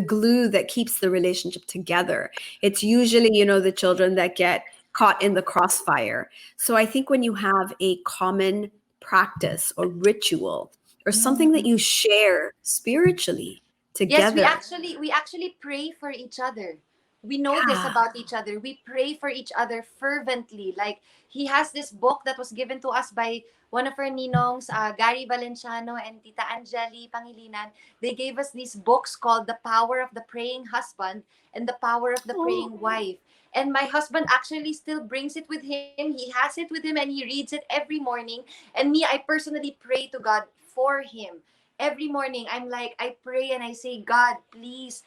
glue that keeps the relationship together. It's usually, the children that get caught in the crossfire. So I think when you have a common practice or ritual or something that you share spiritually Yes, we together. actually pray for each other. We know this Yeah. about each other. We pray for each other fervently. Like, he has this book that was given to us by one of our ninongs, Gary Valenciano and Tita Angeli Pangilinan. They gave us these books called The Power of the Praying Husband and The Power of the Oh, Praying Wife. And my husband actually still brings it with him. He has it with him and he reads it every morning. And me, I personally pray to God for him. Every morning, I'm like, I pray and I say, God, please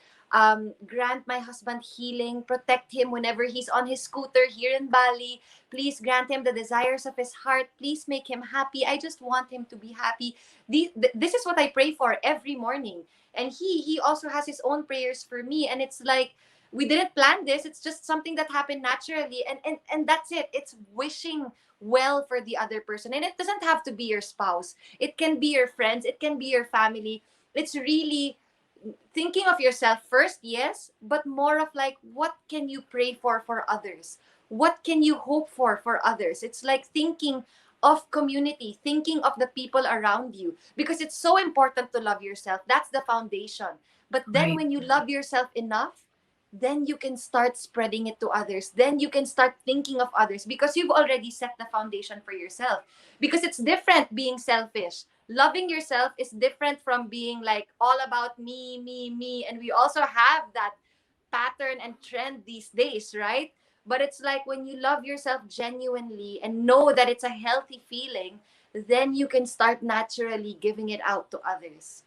grant my husband healing, protect him whenever he's on his scooter here in Bali. Please grant him the desires of his heart. Please make him happy. I just want him to be happy. This is what I pray for every morning. And he also has his own prayers for me. And it's like, we didn't plan this. It's just something that happened naturally. And that's it. It's wishing well for the other person. And it doesn't have to be your spouse. It can be your friends. It can be your family. It's really thinking of yourself first, yes, but more of like, what can you pray for others? What can you hope for others? It's like thinking of community, thinking of the people around you, because it's so important to love yourself. That's the foundation. But then right. when you love yourself enough, then you can start spreading it to others. Then you can start thinking of others because you've already set the foundation for yourself. Because it's different being selfish. Loving yourself is different from being like all about me, me, me. And we also have that pattern and trend these days, right? But it's like when you love yourself genuinely and know that it's a healthy feeling, then you can start naturally giving it out to others.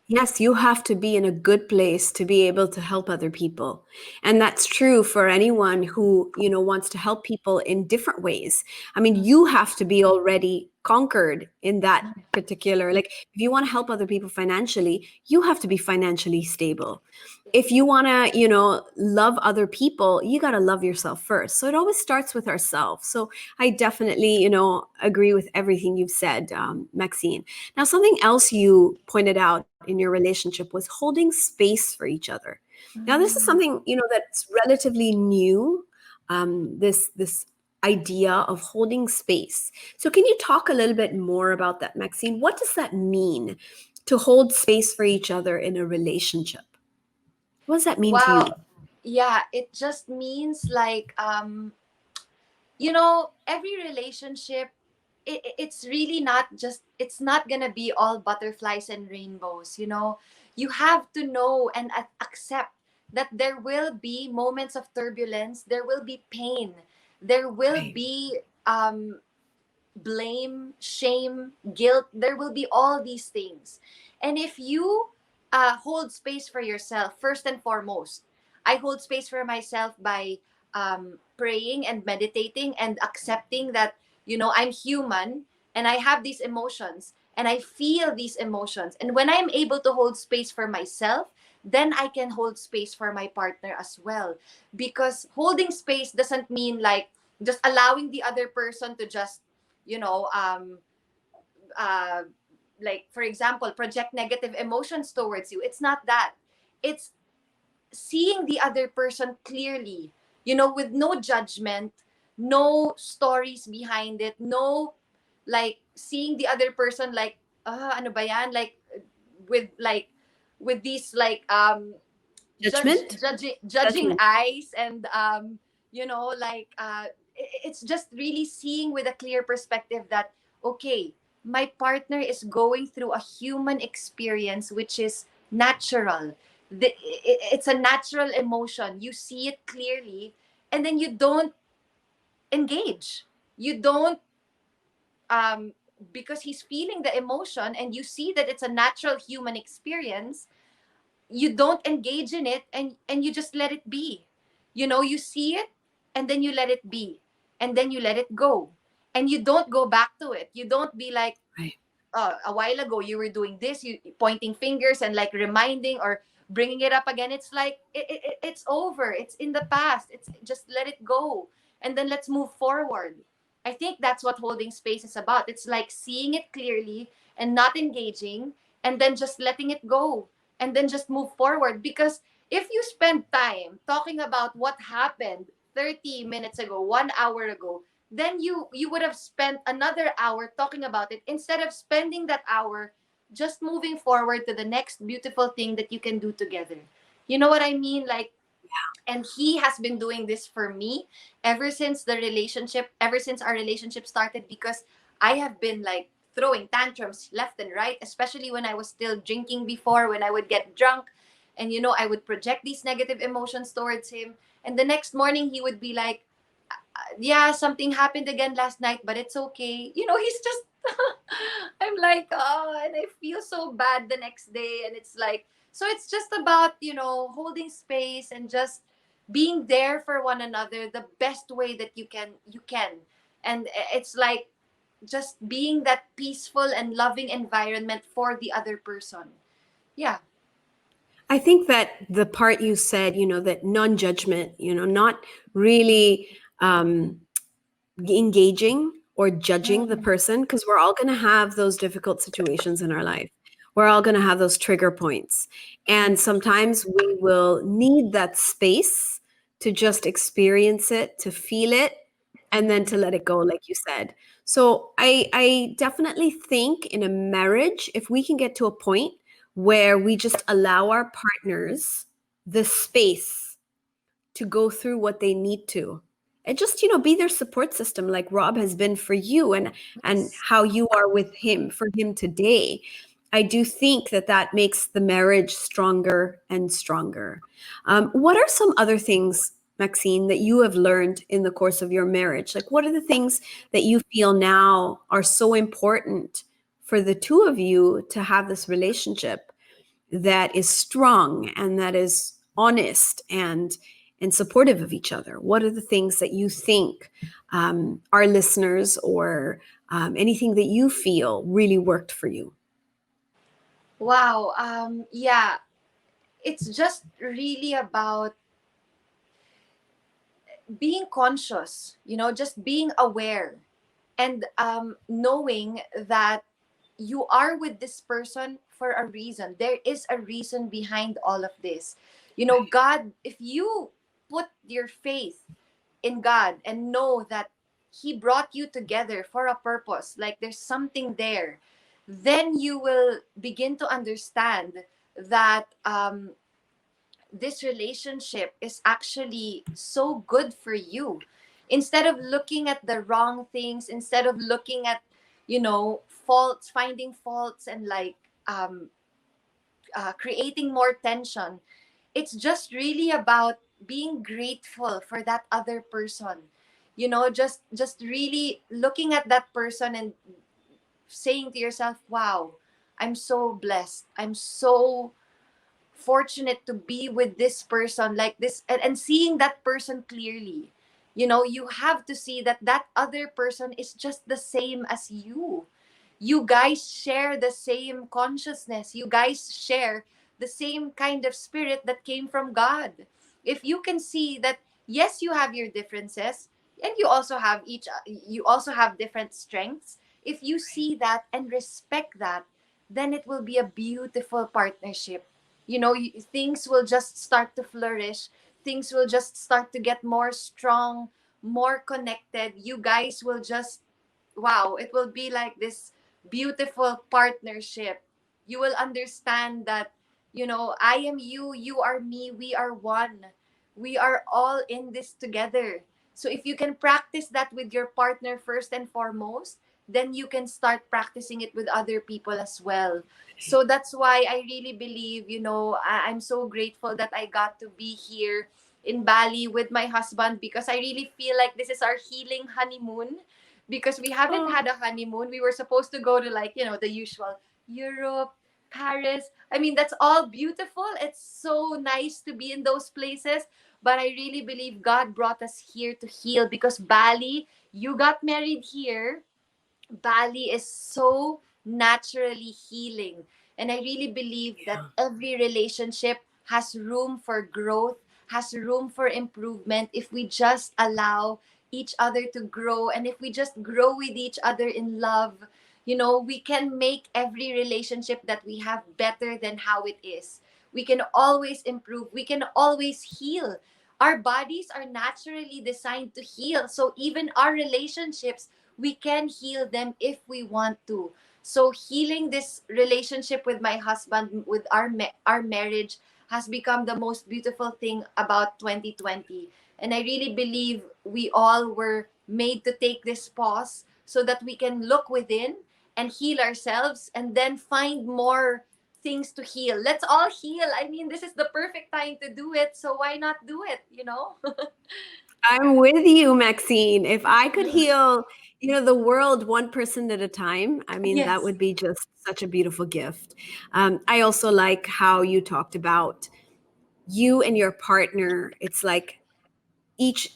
Yes, you have to be in a good place to be able to help other people. And that's true for anyone who, wants to help people in different ways. I mean, you have to be already conquered in that particular, like if you want to help other people financially, you have to be financially stable. If you want to, love other people, you got to love yourself first. So it always starts with ourselves. So I definitely, agree with everything you've said, Maxine. Now, something else you pointed out in your relationship was holding space for each other. Now, this is something, that's relatively new, this idea of holding space. So can you talk a little bit more about that, Maxine? What does that mean to hold space for each other in a relationship? What does that mean to you? Wow. Yeah, it just means like every relationship, it's really not just, it's not gonna be all butterflies and rainbows. You have to know and accept that there will be moments of turbulence, there will be pain, there will Right. be blame, shame, guilt. There will be all these things. And if you hold space for yourself, first and foremost, I hold space for myself by praying and meditating and accepting that, I'm human and I have these emotions and I feel these emotions. And when I'm able to hold space for myself, then I can hold space for my partner as well. Because holding space doesn't mean like just allowing the other person to just you know um uh like, for example, project negative emotions towards you. It's not that. It's seeing the other person clearly, with no judgment, no stories behind it, no, like, seeing the other person like, ano ba yan, like, with like, with these like Judgment? judging Judgment. eyes, and like, it's just really seeing with a clear perspective that, okay, my partner is going through a human experience which is natural. It's a natural emotion. You see it clearly, and then you don't engage. You don't because he's feeling the emotion and you see that it's a natural human experience, you don't engage in it, and you just let it be. You see it, and then you let it be, and then you let it go, and you don't go back to it. You don't be like, Right. a while ago you were doing this, you pointing fingers and like reminding or bringing it up again. It's like it's over, it's in the past. It's just let it go, and then let's move forward. I think that's what holding space is about. It's like seeing it clearly and not engaging, and then just letting it go, and then just move forward. Because if you spend time talking about what happened 30 minutes ago, 1 hour ago, then you would have spent another hour talking about it, instead of spending that hour just moving forward to the next beautiful thing that you can do together. You know what I mean? Like, and he has been doing this for me ever since our relationship started, because I have been like throwing tantrums left and right, especially when I was still drinking before, when I would get drunk, and I would project these negative emotions towards him, and the next morning he would be like, yeah, something happened again last night, but it's okay. He's just, I'm like, oh, and I feel so bad the next day. And it's like, so it's just about, holding space and just being there for one another the best way that you can. And it's like just being that peaceful and loving environment for the other person. Yeah. I think that the part you said, that non-judgment, not really engaging or judging the Mm, person, because we're all going to have those difficult situations in our life. We're all going to have those trigger points. And sometimes we will need that space to just experience it, to feel it, and then to let it go, like you said. So I definitely think in a marriage, if we can get to a point where we just allow our partners the space to go through what they need to, and just be their support system, like Rob has been for you, and yes. how you are with him, for him today. I do think that that makes the marriage stronger and stronger. What are some other things, Maxine, that you have learned in the course of your marriage? Like, what are the things that you feel now are so important for the two of you to have this relationship that is strong and that is honest and supportive of each other? What are the things that you think, our listeners, or anything that you feel really worked for you? Wow. Yeah, it's just really about being conscious, just being aware, and knowing that you are with this person for a reason. There is a reason behind all of this. God, if you put your faith in God and know that He brought you together for a purpose, like there's something there, then you will begin to understand that this relationship is actually so good for you. Instead of looking at the wrong things, instead of looking at faults, finding faults, and like creating more tension, it's just really about being grateful for that other person. Just really looking at that person and saying to yourself, wow, I'm so blessed, I'm so fortunate to be with this person like this, and seeing that person clearly. You have to see that that other person is just the same as you. You guys share the same consciousness, you guys share the same kind of spirit that came from God. If you can see that, yes, you have your differences, and you also have different strengths. If you see that and respect that, then it will be a beautiful partnership. Things will just start to flourish. Things will just start to get more strong, more connected. You guys will just, wow, it will be like this beautiful partnership. You will understand that, I am you, you are me, we are one. We are all in this together. So if you can practice that with your partner first and foremost, then you can start practicing it with other people as well. So that's why I really believe, I'm so grateful that I got to be here in Bali with my husband, because I really feel like this is our healing honeymoon, because we haven't Oh, had a honeymoon. We were supposed to go to, like, the usual Europe, Paris. I mean, that's all beautiful. It's so nice to be in those places. But I really believe God brought us here to heal, because Bali, you got married here. Bali is so naturally healing. And I really believe that yeah. every relationship has room for growth, has room for improvement, if we just allow each other to grow, and if we just grow with each other in love. We can make every relationship that we have better than how it is. We can always improve, we can always heal. Our bodies are naturally designed to heal. So even our relationships, we can heal them if we want to. So healing this relationship with my husband, with our marriage, has become the most beautiful thing about 2020. And I really believe we all were made to take this pause so that we can look within and heal ourselves, and then find more things to heal. Let's all heal. I mean, this is the perfect time to do it. So why not do it? I'm with you, Maxine. If I could heal, the world one person at a time, I mean, that Yes. would be just such a beautiful gift. I also like how you talked about you and your partner. It's like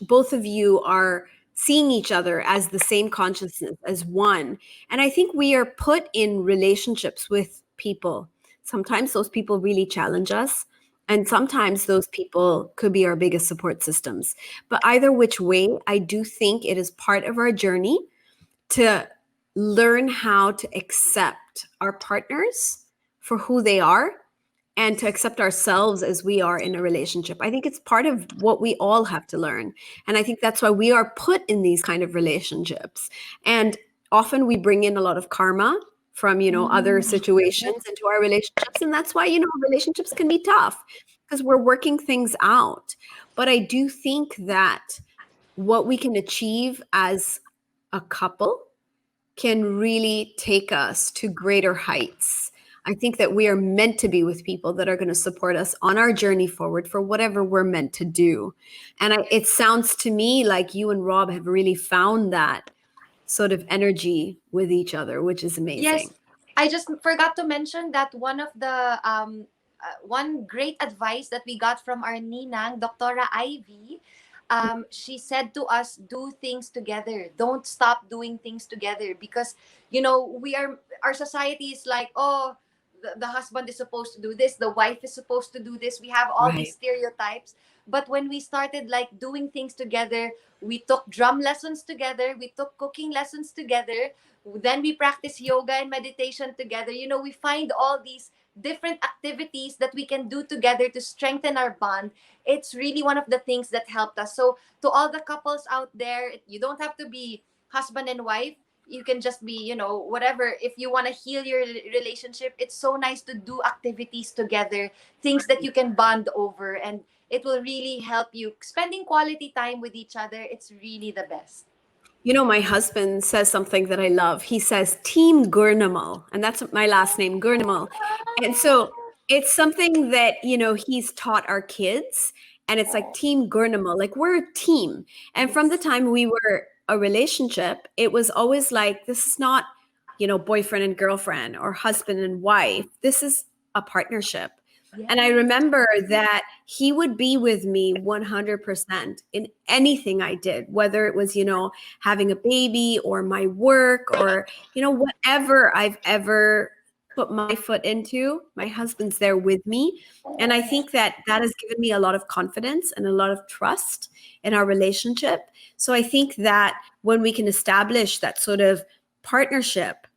both of you are seeing each other as the same consciousness, as one. And I think we are put in relationships with people. Sometimes those people really challenge us, and sometimes those people could be our biggest support systems. But either which way, I do think it is part of our journey to learn how to accept our partners for who they are, and to accept ourselves as we are in a relationship. I think it's part of what we all have to learn. And I think that's why we are put in these kind of relationships. And often we bring in a lot of karma from, other Mm. situations into our relationships. And that's why, relationships can be tough, because we're working things out. But I do think that what we can achieve as a couple can really take us to greater heights. I think that we are meant to be with people that are going to support us on our journey forward for whatever we're meant to do. And it sounds to me like you and Rob have really found that sort of energy with each other, which is Yes, amazing. I just forgot to mention that one great advice that we got from our Ninang, Dr. Ivy, she said to us, do things together. Don't stop doing things together, because our society is like, oh, the husband is supposed to do this, the wife is supposed to do this. We have all these Right. stereotypes. But when we started like doing things together, we took drum lessons together, we took cooking lessons together, then we practice yoga and meditation together. We find all these different activities that we can do together to strengthen our bond. It's really one of the things that helped us. So to all the couples out there, you don't have to be husband and wife. You can just be, whatever. If you want to heal your relationship, it's so nice to do activities together, things that you can bond over, and it will really help you. Spending quality time with each other, it's really the best. My husband says something that I love. He says Team Gurnamal, and that's my last name, Gurnamal. And so it's something that, he's taught our kids, and it's like Team Gurnamal, like we're a team. And from the Yes. time we were a relationship, it was always like, this is not, boyfriend and girlfriend or husband and wife. This is a partnership. And I Yes. remember that he would be with me 100% in anything I did, whether it was, having a baby or my work or, whatever I've ever put my foot into, my husband's there with me. And I think that that has given me a lot of confidence and a lot of trust in our relationship. So I think that when we can establish that sort of partnership,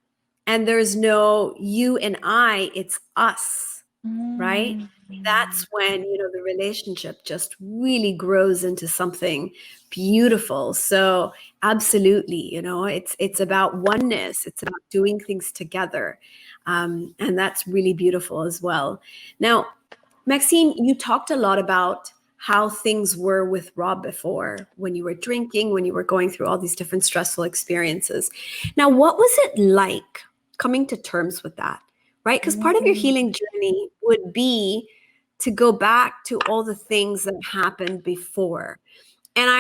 and there's no you and I, it's us, right? Mm. That's when, the relationship just really grows into something beautiful. So absolutely, it's about oneness. It's about doing things together. And that's really beautiful as well. Now, Maxine, you talked a lot about how things were with Rob before, when you were drinking, when you were going through all these different stressful experiences. Now, what was it like coming to terms with that? Right? Because part of your Mm. healing journey would be to go back to all the things that happened before. And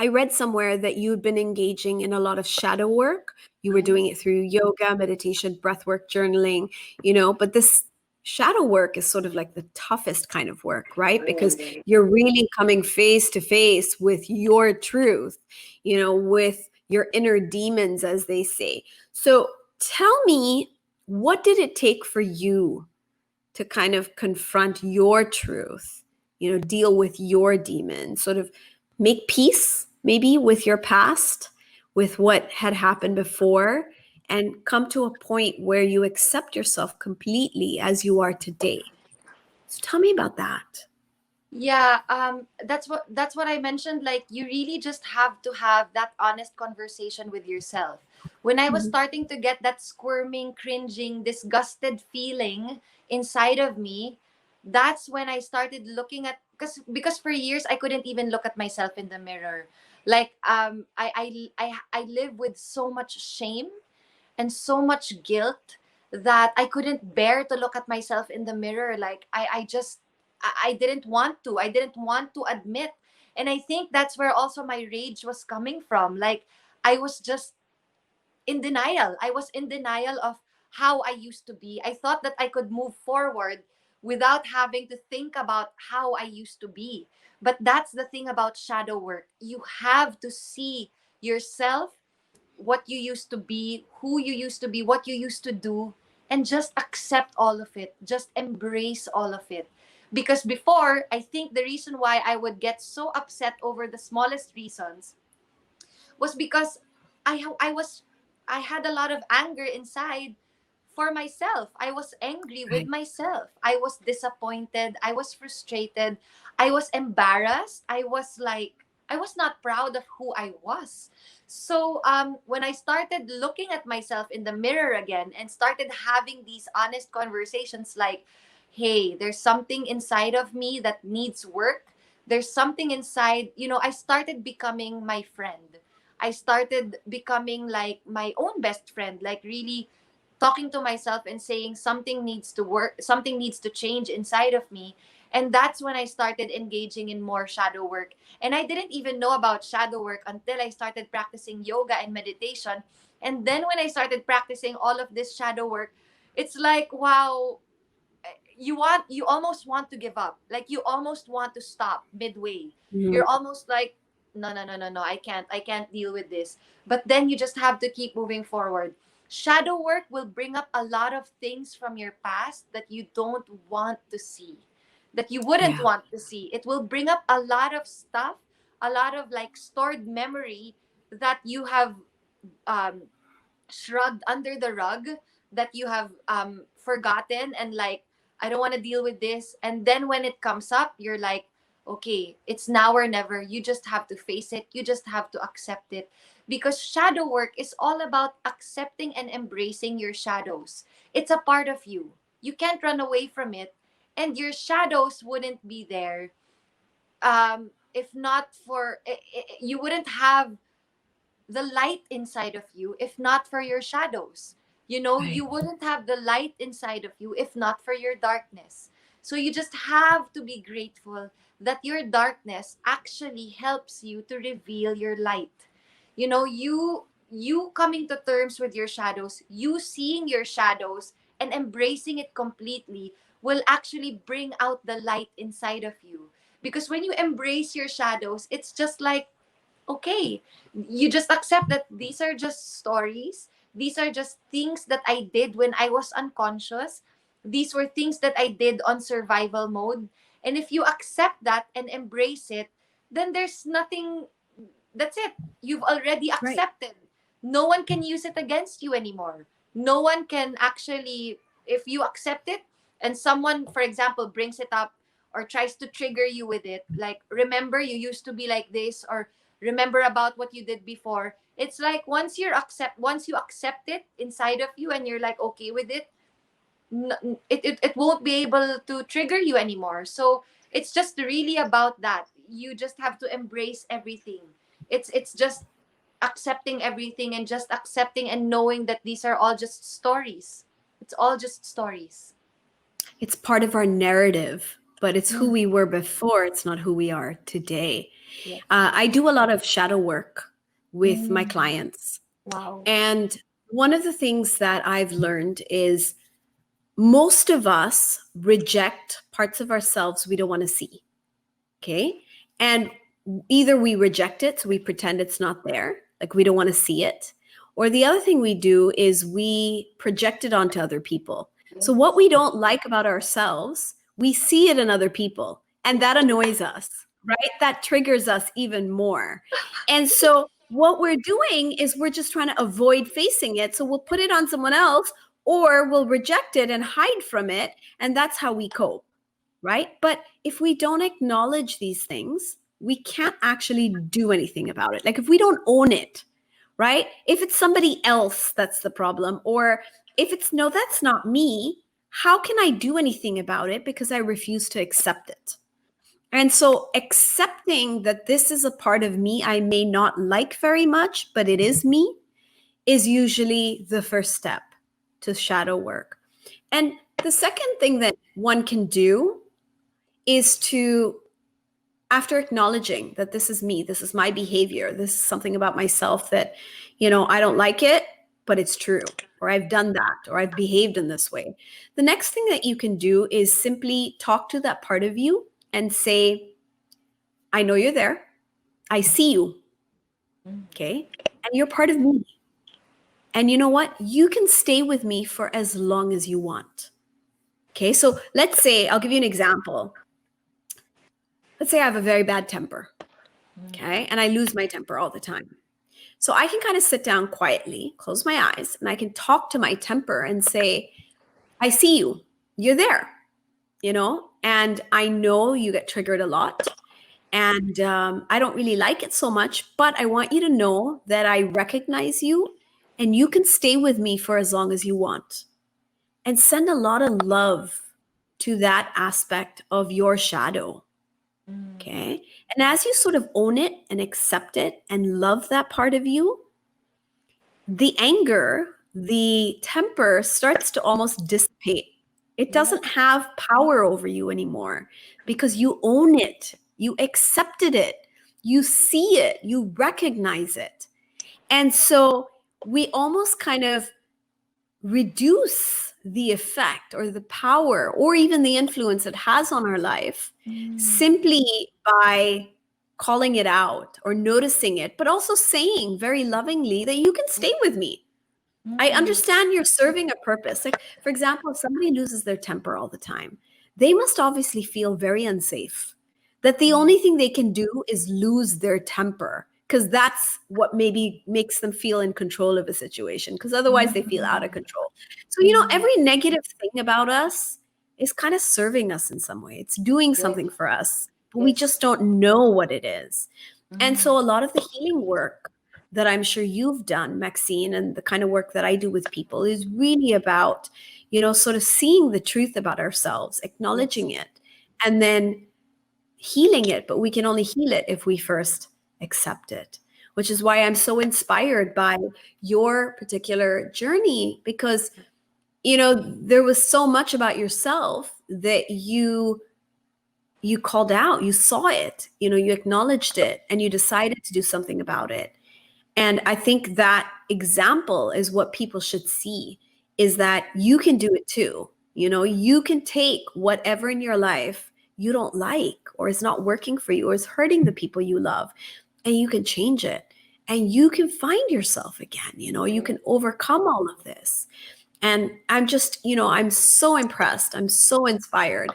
I read somewhere that you'd been engaging in a lot of shadow work. You were doing it through yoga, meditation, breathwork, journaling, but this shadow work is sort of like the toughest kind of work, right? Because you're really coming face to face with your truth, with your inner demons, as they say. So tell me, what did it take for you to kind of confront your truth, deal with your demons, sort of make peace maybe with your past, with what had happened before, and come to a point where you accept yourself completely as you are today? So tell me about that. Yeah, that's what I mentioned. Like, you really just have to have that honest conversation with yourself. When I was Mhm. starting to get that squirming, cringing, disgusted feeling inside of me, that's when I started looking at, because for years I couldn't even look at myself in the mirror. Like, I live with so much shame and so much guilt that I couldn't bear to look at myself in the mirror. Like, I didn't want to. I didn't want to admit. And I think that's where also my rage was coming from. Like, I was just in denial. I was in denial of how I used to be. I thought that I could move forward without having to think about how I used to be. But that's the thing about shadow work. You have to see yourself, what you used to be, who you used to be, what you used to do, and just accept all of it. Just embrace all of it. Because before, I think the reason why I would get so upset over the smallest reasons was because I was I had a lot of anger inside for myself. I was angry with Right. myself. I was disappointed. I was frustrated. I was embarrassed. I was not proud of who I was. So when I started looking at myself in the mirror again and started having these honest conversations, like, hey, there's something inside of me that needs work. There's something inside, I started becoming my friend. I started becoming like my own best friend, like really talking to myself and saying something needs to work, something needs to change inside of me. And that's when I started engaging in more shadow work. And I didn't even know about shadow work until I started practicing yoga and meditation. And then when I started practicing all of this shadow work, it's like, wow, you almost want to give up. Like, you almost want to stop midway. Mhm. You're almost like, no, no, no, no, no, I can't deal with this. But then you just have to keep moving forward. Shadow work will bring up a lot of things from your past that you don't want to see, that you wouldn't Yeah. want to see. It will bring up a lot of stuff, a lot of like stored memory that you have um shrugged under the rug, that you have forgotten, and like, I don't want to deal with this. And then when it comes up, you're like, okay, it's now or never. You just have to face it. You just have to accept it. Because shadow work is all about accepting and embracing your shadows. It's a part of you. You can't run away from it. And your shadows wouldn't be there if not for you wouldn't have the light inside of you if not for your shadows. You Right. wouldn't have the light inside of you if not for your darkness. So you just have to be grateful that your darkness actually helps you to reveal your light. You coming to terms with your shadows, you seeing your shadows and embracing it completely will actually bring out the light inside of you. Because when you embrace your shadows, it's just like, okay, you just accept that these are just stories. These are just things that I did when I was unconscious. These were things that I did on survival mode. And if you accept that and embrace it, then there's nothing, that's it. You've already Right. accepted. No one can use it against you anymore. No one can actually, if you accept it and someone, for example, brings it up or tries to trigger you with it, like, remember you used to be like this, or remember about what you did before. It's like, once you accept it inside of you and you're like okay with it, it won't be able to trigger you anymore. So it's just really about that. You just have to embrace everything. It's just accepting everything, and just accepting and knowing that these are all just stories. It's all just stories. It's part of our narrative, but it's who we were before. It's not who we are today. Yes. I do a lot of shadow work with my Mm. clients. Wow. And one of the things that I've learned is most of us reject parts of ourselves we don't want to see. Okay. And either we reject it, so we pretend it's not there, like we don't want to see it. Or the other thing we do is we project it onto other people. So what we don't like about ourselves, we see it in other people, and that annoys us, right? That triggers us even more. And so what we're doing is we're just trying to avoid facing it. So we'll put it on someone else, or we'll reject it and hide from it. And that's how we cope, right? But if we don't acknowledge these things, we can't actually do anything about it. Like if we don't own it, right? If it's somebody else that's the problem, or if it's no, that's not me, how can I do anything about it because I refuse to accept it? And so accepting that this is a part of me I may not like very much, but it is me, is usually the first step to shadow work. And the second thing that one can do is to, after acknowledging that this is me, this is my behavior, this is something about myself that, I don't like it, but it's true, or I've done that, or I've behaved in this way. The next thing that you can do is simply talk to that part of you and say, I know you're there. I see you. Okay. And you're part of me. And you know what? You can stay with me for as long as you want. Okay. So let's say, I'll give you an example. Let's say I have a very bad temper. Okay. And I lose my temper all the time. So I can kind of sit down quietly, close my eyes, and I can talk to my temper and say, I see you. You're there, and I know you get triggered a lot. And I don't really like it so much, but I want you to know that I recognize you and you can stay with me for as long as you want. And send a lot of love to that aspect of your shadow. Okay. And as you sort of own it and accept it and love that part of you, the anger, the temper starts to almost dissipate. It doesn't have power over you anymore because you own it, you accepted it, you see it, you recognize it. And so we almost kind of reduce the effect or the power or even the influence it has on our life simply by calling it out or noticing it, but also saying very lovingly that you can stay with me. I understand you're serving a purpose. Like, for example, if somebody loses their temper all the time, they must obviously feel very unsafe. That the only thing they can do is lose their temper because that's what maybe makes them feel in control of a situation, because otherwise they feel out of control. So, every negative thing about us is kind of serving us in some way. It's doing something for us, but we just don't know what it is. And so a lot of the healing work that I'm sure you've done, Maxene, and the kind of work that I do with people is really about, sort of seeing the truth about ourselves, acknowledging it, and then healing it. But we can only heal it if we first accept it, which is why I'm so inspired by your particular journey, because, there was so much about yourself that you called out, you saw it, you acknowledged it, and you decided to do something about it. And I think that example is what people should see, is that you can do it too. You can take whatever in your life you don't like, or is not working for you, or is hurting the people you love, and you can change it. And you can find yourself again. You can overcome all of this. And I'm just, I'm so impressed. I'm so inspired.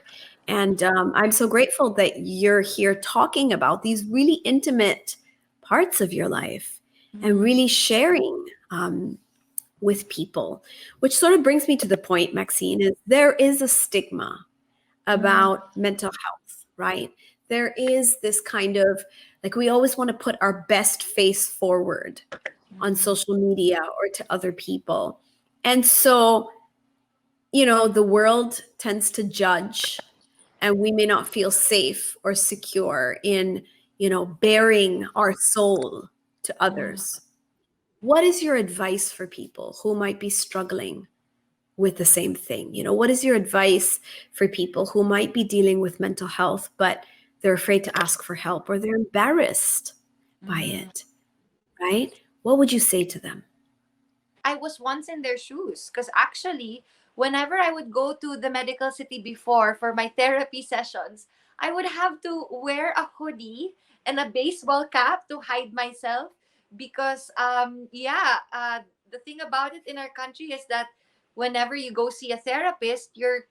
And I'm so grateful that you're here talking about these really intimate parts of your life and really sharing with people, which sort of brings me to the point, Maxene, is there is a stigma about mental health, right? There is this kind of, like, we always want to put our best face forward on social media or to other people. And so, the world tends to judge, and we may not feel safe or secure in, bearing our soul to others. What is your advice for people who might be struggling with the same thing? What is your advice for people who might be dealing with mental health, but they're afraid to ask for help, or they're embarrassed by Mm. it, right? What would you say to them? I was once in their shoes because actually, whenever I would go to the medical city before for my therapy sessions, I would have to wear a hoodie and a baseball cap to hide myself because, the thing about it in our country is that whenever you go see a therapist, you're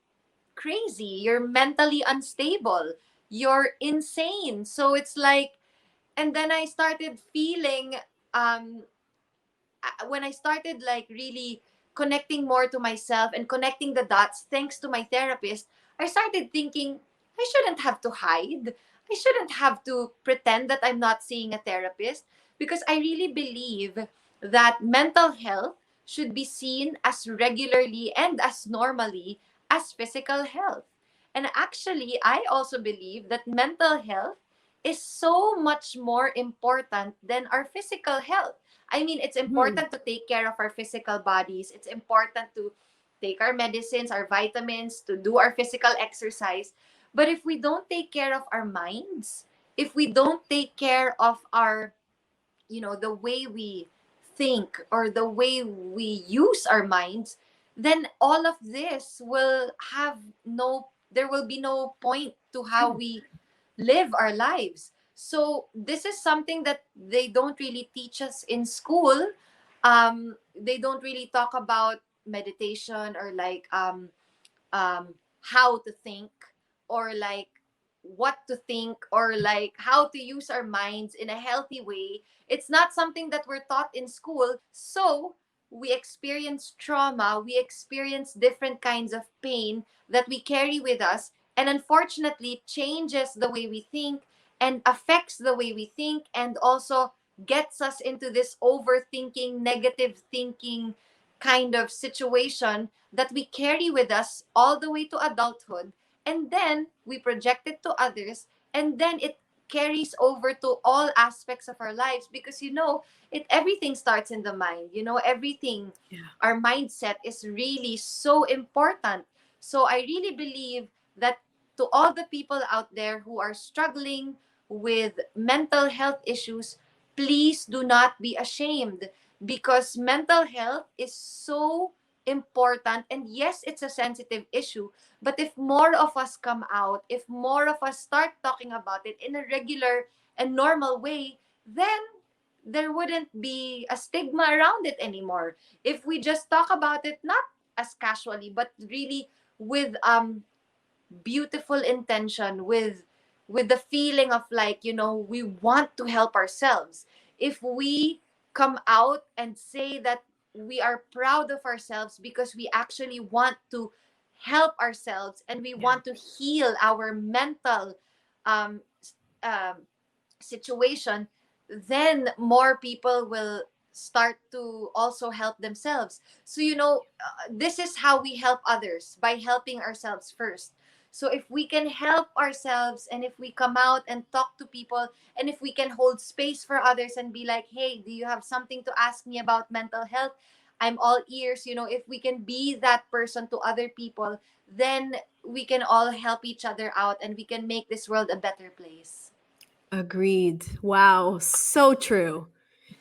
crazy, you're mentally unstable, you're insane. So it's like, and then I started feeling um when I started like really connecting more to myself and connecting the dots thanks to my therapist, I started thinking I shouldn't have to hide. I shouldn't have to pretend that I'm not seeing a therapist because I really believe that mental health should be seen as regularly and as normally as physical health. And actually, I also believe that mental health is so much more important than our physical health. I mean, it's Hmm. important to take care of our physical bodies. It's important to take our medicines, our vitamins, to do our physical exercise. But if we don't take care of our minds, if we don't take care of our, the way we think or the way we use our minds, then all of this will have no, there will be no point to how Yeah. we live our lives. So this is something that they don't really teach us in school. They don't really talk about meditation or like how to think or like what to think or like how to use our minds in a healthy way. It's not something that we're taught in school. So we experience trauma, we experience different kinds of pain that we carry with us. And unfortunately, it changes the way we think and affects the way we think and also gets us into this overthinking, negative thinking kind of situation that we carry with us all the way to adulthood, and then we project it to others, and then it carries over to all aspects of our lives because it everything starts in the mind. Everything, Yeah. our mindset is really so important. So I really believe that to all the people out there who are struggling with mental health issues, please do not be ashamed because mental health is so important. And yes, it's a sensitive issue, but if more of us come out, if more of us start talking about it in a regular and normal way, then there wouldn't be a stigma around it anymore. If we just talk about it not as casually, but really with beautiful intention, with the feeling of like, we want to help ourselves. If we come out and say that we are proud of ourselves because we actually want to help ourselves and we Yeah. want to heal our mental um, um, situation, then more people will start to also help themselves. So, this is how we help others, by helping ourselves first. So, if we can help ourselves and if we come out and talk to people and if we can hold space for others and be like, hey, do you have something to ask me about mental health? I'm all ears. If we can be that person to other people, then we can all help each other out and we can make this world a better place. Agreed. Wow. So true.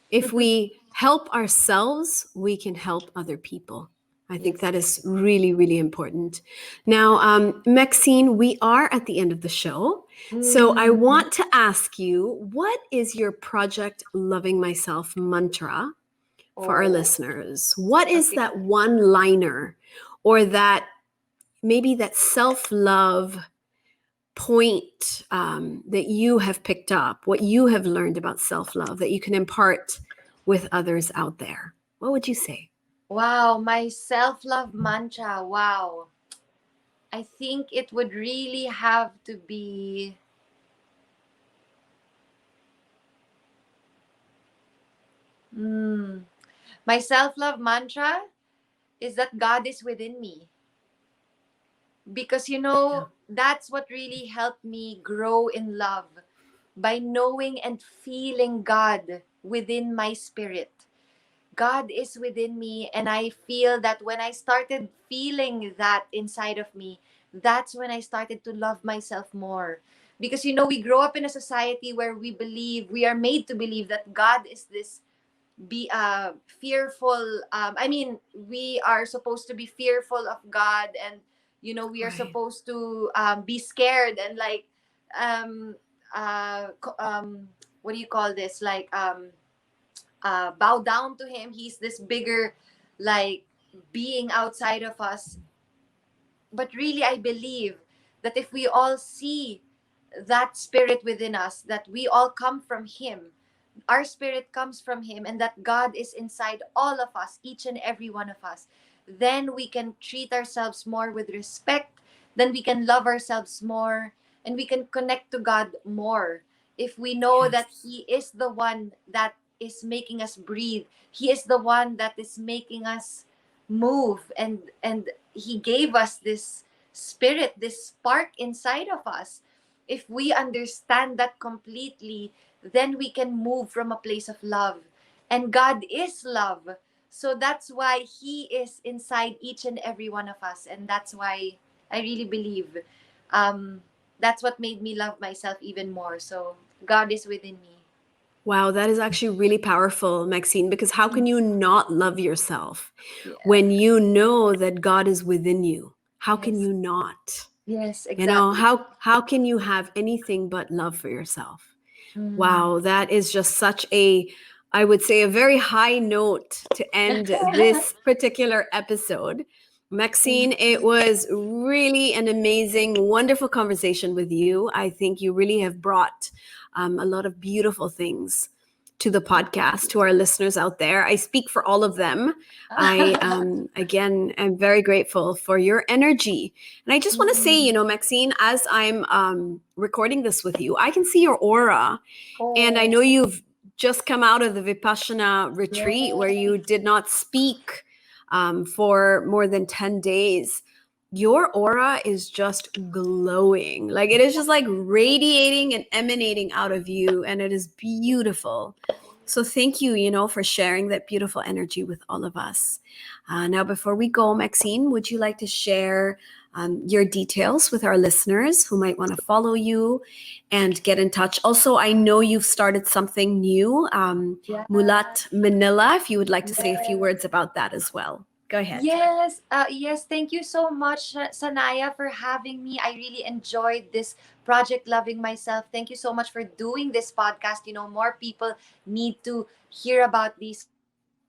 If we help ourselves, we can help other people. I think Yes. that is really, really important. Now, Maxine, we are at the end of the show. So I Mm. want to ask you, what is your Project Loving Myself mantra for our Oh, listeners? What is okay. that one liner or that maybe that self love point that you have picked up, what you have learned about self love that you can impart with others out there? What would you say? Wow, my self-love mantra. Wow. I think it would really have to be mm, my self-love mantra is that God is within me. Because Yeah. that's what really helped me grow in love, by knowing and feeling God within my spirit. God is within me, and I feel that when I started feeling that inside of me, that's when I started to love myself more. because we grow up in a society where we are made to believe that God is this be fearful. I mean, we are supposed to be fearful of God, and we are Right. supposed to be scared and like um what do you call this, like bow down to him. He's this bigger, like, being outside of us. But really, I believe that if we all see that spirit within us, that we all come from him, our spirit comes from him, and that God is inside all of us, each and every one of us, then we can treat ourselves more with respect, then we can love ourselves more, and we can connect to God more. If we know that Yes. he is the one that is making us breathe, he is the one that is making us move, and he gave us this spirit, this spark inside of us. If we understand that completely, then we can move from a place of love. And God is love. So that's why he is inside each and every one of us. And that's why I really believe um, that's what made me love myself even more. So God is within me. Wow, that is actually really powerful, Maxine, because how can you not love yourself Yeah. when you know that God is within you? How can Yes. you not? Yes, You know, exactly. how can you have anything but love for yourself? Mm. Wow, that is just such a, I would say, a very high note to end this particular episode. Thank Maxine, it you. was really an amazing, wonderful conversation with you. I think you really have brought a lot of beautiful things to the podcast, to our listeners out there. I speak for all of them. I, again, am very grateful for your energy. And I just want to say, Mm. Maxine, as I'm recording this with you, I can see your aura. And I Oh, know you've just come out of the Vipassana retreat where yes. you did not speak for more than 10 days. Your aura is just glowing. Like it is just like radiating and emanating out of you. And it is beautiful. So thank you, for sharing that beautiful energy with all of us. Now, before we go, Maxine, would you like to share your details with our listeners who might want to follow you and get in touch? Also, I know you've started something new, Yeah. Mulat Manila, if you would like to say a few Yes. words about that as well. Go ahead. Yes, thank you so much, Sanaya, for having me. I really enjoyed this project, Loving Myself. Thank you so much for doing this podcast. More people need to hear about these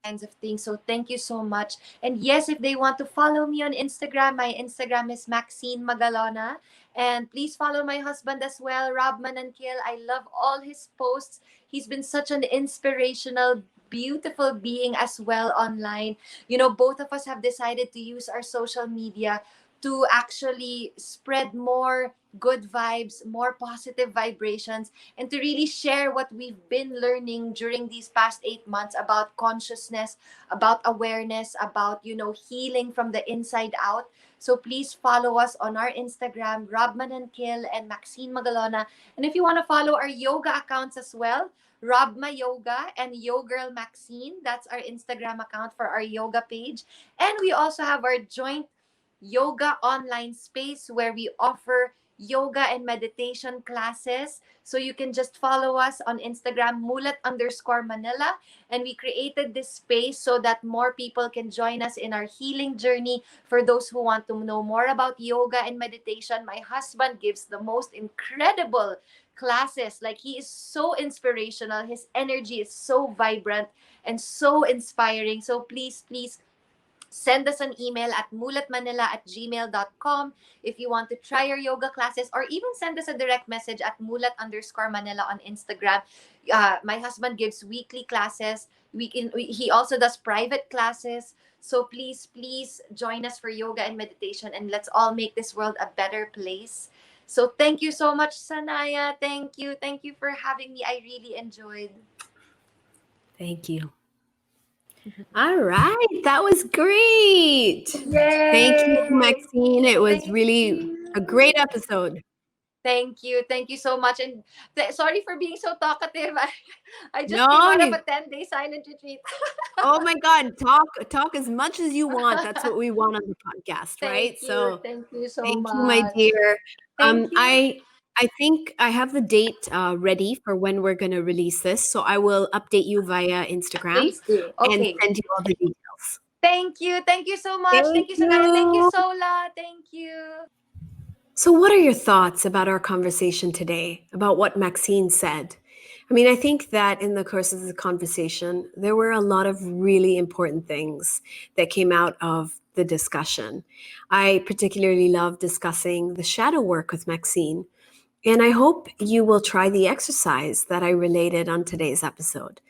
kinds of things. So thank you so much. And yes, if they want to follow me on Instagram, my Instagram is Maxene Magalona. And please follow my husband as well, Rob Manankil. I love all his posts. He's been such an inspirational, beautiful being as well online. Both of us have decided to use our social media to actually spread more good vibes, more positive vibrations, and to really share what we've been learning during these past 8 months about consciousness, about awareness, about, healing from the inside out. So please follow us on our Instagram, Robman and Kill and Maxine Magalona. And if you want to follow our yoga accounts as well, Robma Yoga and Yo Girl Maxine. That's our Instagram account for our yoga page. And we also have our joint yoga online space where we offer yoga and meditation classes. So you can just follow us on Instagram, mulat_Manila. And we created this space so that more people can join us in our healing journey. For those who want to know more about yoga and meditation, my husband gives the most incredible classes. Like, he is so inspirational. His energy is so vibrant and so inspiring. So please send us an email at mulatmanila@gmail.com if you want to try our yoga classes, or even send us a direct message at mulat_Manila on Instagram. My husband gives weekly classes. He also does private classes. So please join us for yoga and meditation, and let's all make this world a better place. So thank you so much, Sanaya. Thank you for having me. I really enjoyed. Thank you. All right. That was great. Thank you, Yay! Maxine. It was Thank really a great you. episode. Thank you so much. And sorry for being so talkative. I just came No, out of a you, 10-day silent retreat. oh my God, talk as much as you want. That's what we want on the podcast, right? So Thank you so thank you, my much. dear. Thank I you. I think I have the date ready for when we're going to release this. So I will update you via Instagram Please do. and Okay. send you all the details. Thank you. Thank you so much. Thank Thank you, Sagaya. Thank you, you. Sola. Thank you. So, what are your thoughts about our conversation today, about what Maxine said? I mean, I think that in the course of the conversation, there were a lot of really important things that came out of the discussion. I particularly love discussing the shadow work with Maxine, and I hope you will try the exercise that I related on today's episode.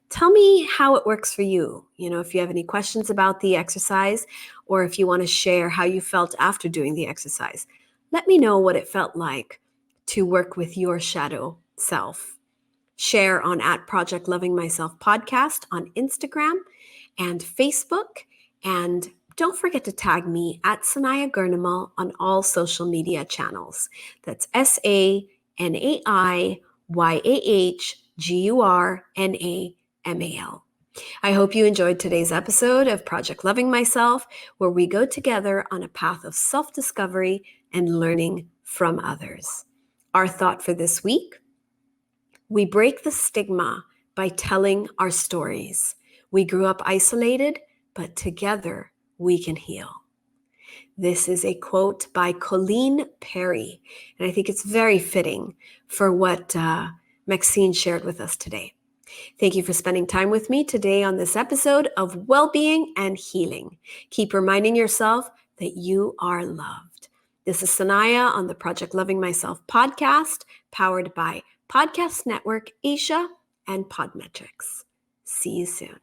Tell me how it works for you. If you have any questions about the exercise, or if you want to share how you felt after doing the exercise, let me know what it felt like to work with your shadow self. Share on @Project Loving Myself podcast on Instagram and Facebook. And don't forget to tag me @Sanaya Gurnamal on all social media channels. That's SANAIYAHGURNAMAL. I hope you enjoyed today's episode of Project Loving Myself, where we go together on a path of self-discovery and learning from others. Our thought for this week: we break the stigma by telling our stories. We grew up isolated, but together we can heal. This is a quote by Colleen Perry, and I think it's very fitting for what Maxine shared with us today. Thank you for spending time with me today on this episode of Wellbeing and Healing. Keep reminding yourself that you are loved. This is Sanaya on the Project Loving Myself podcast, powered by Podcast Network Asia and Podmetrics. See you soon.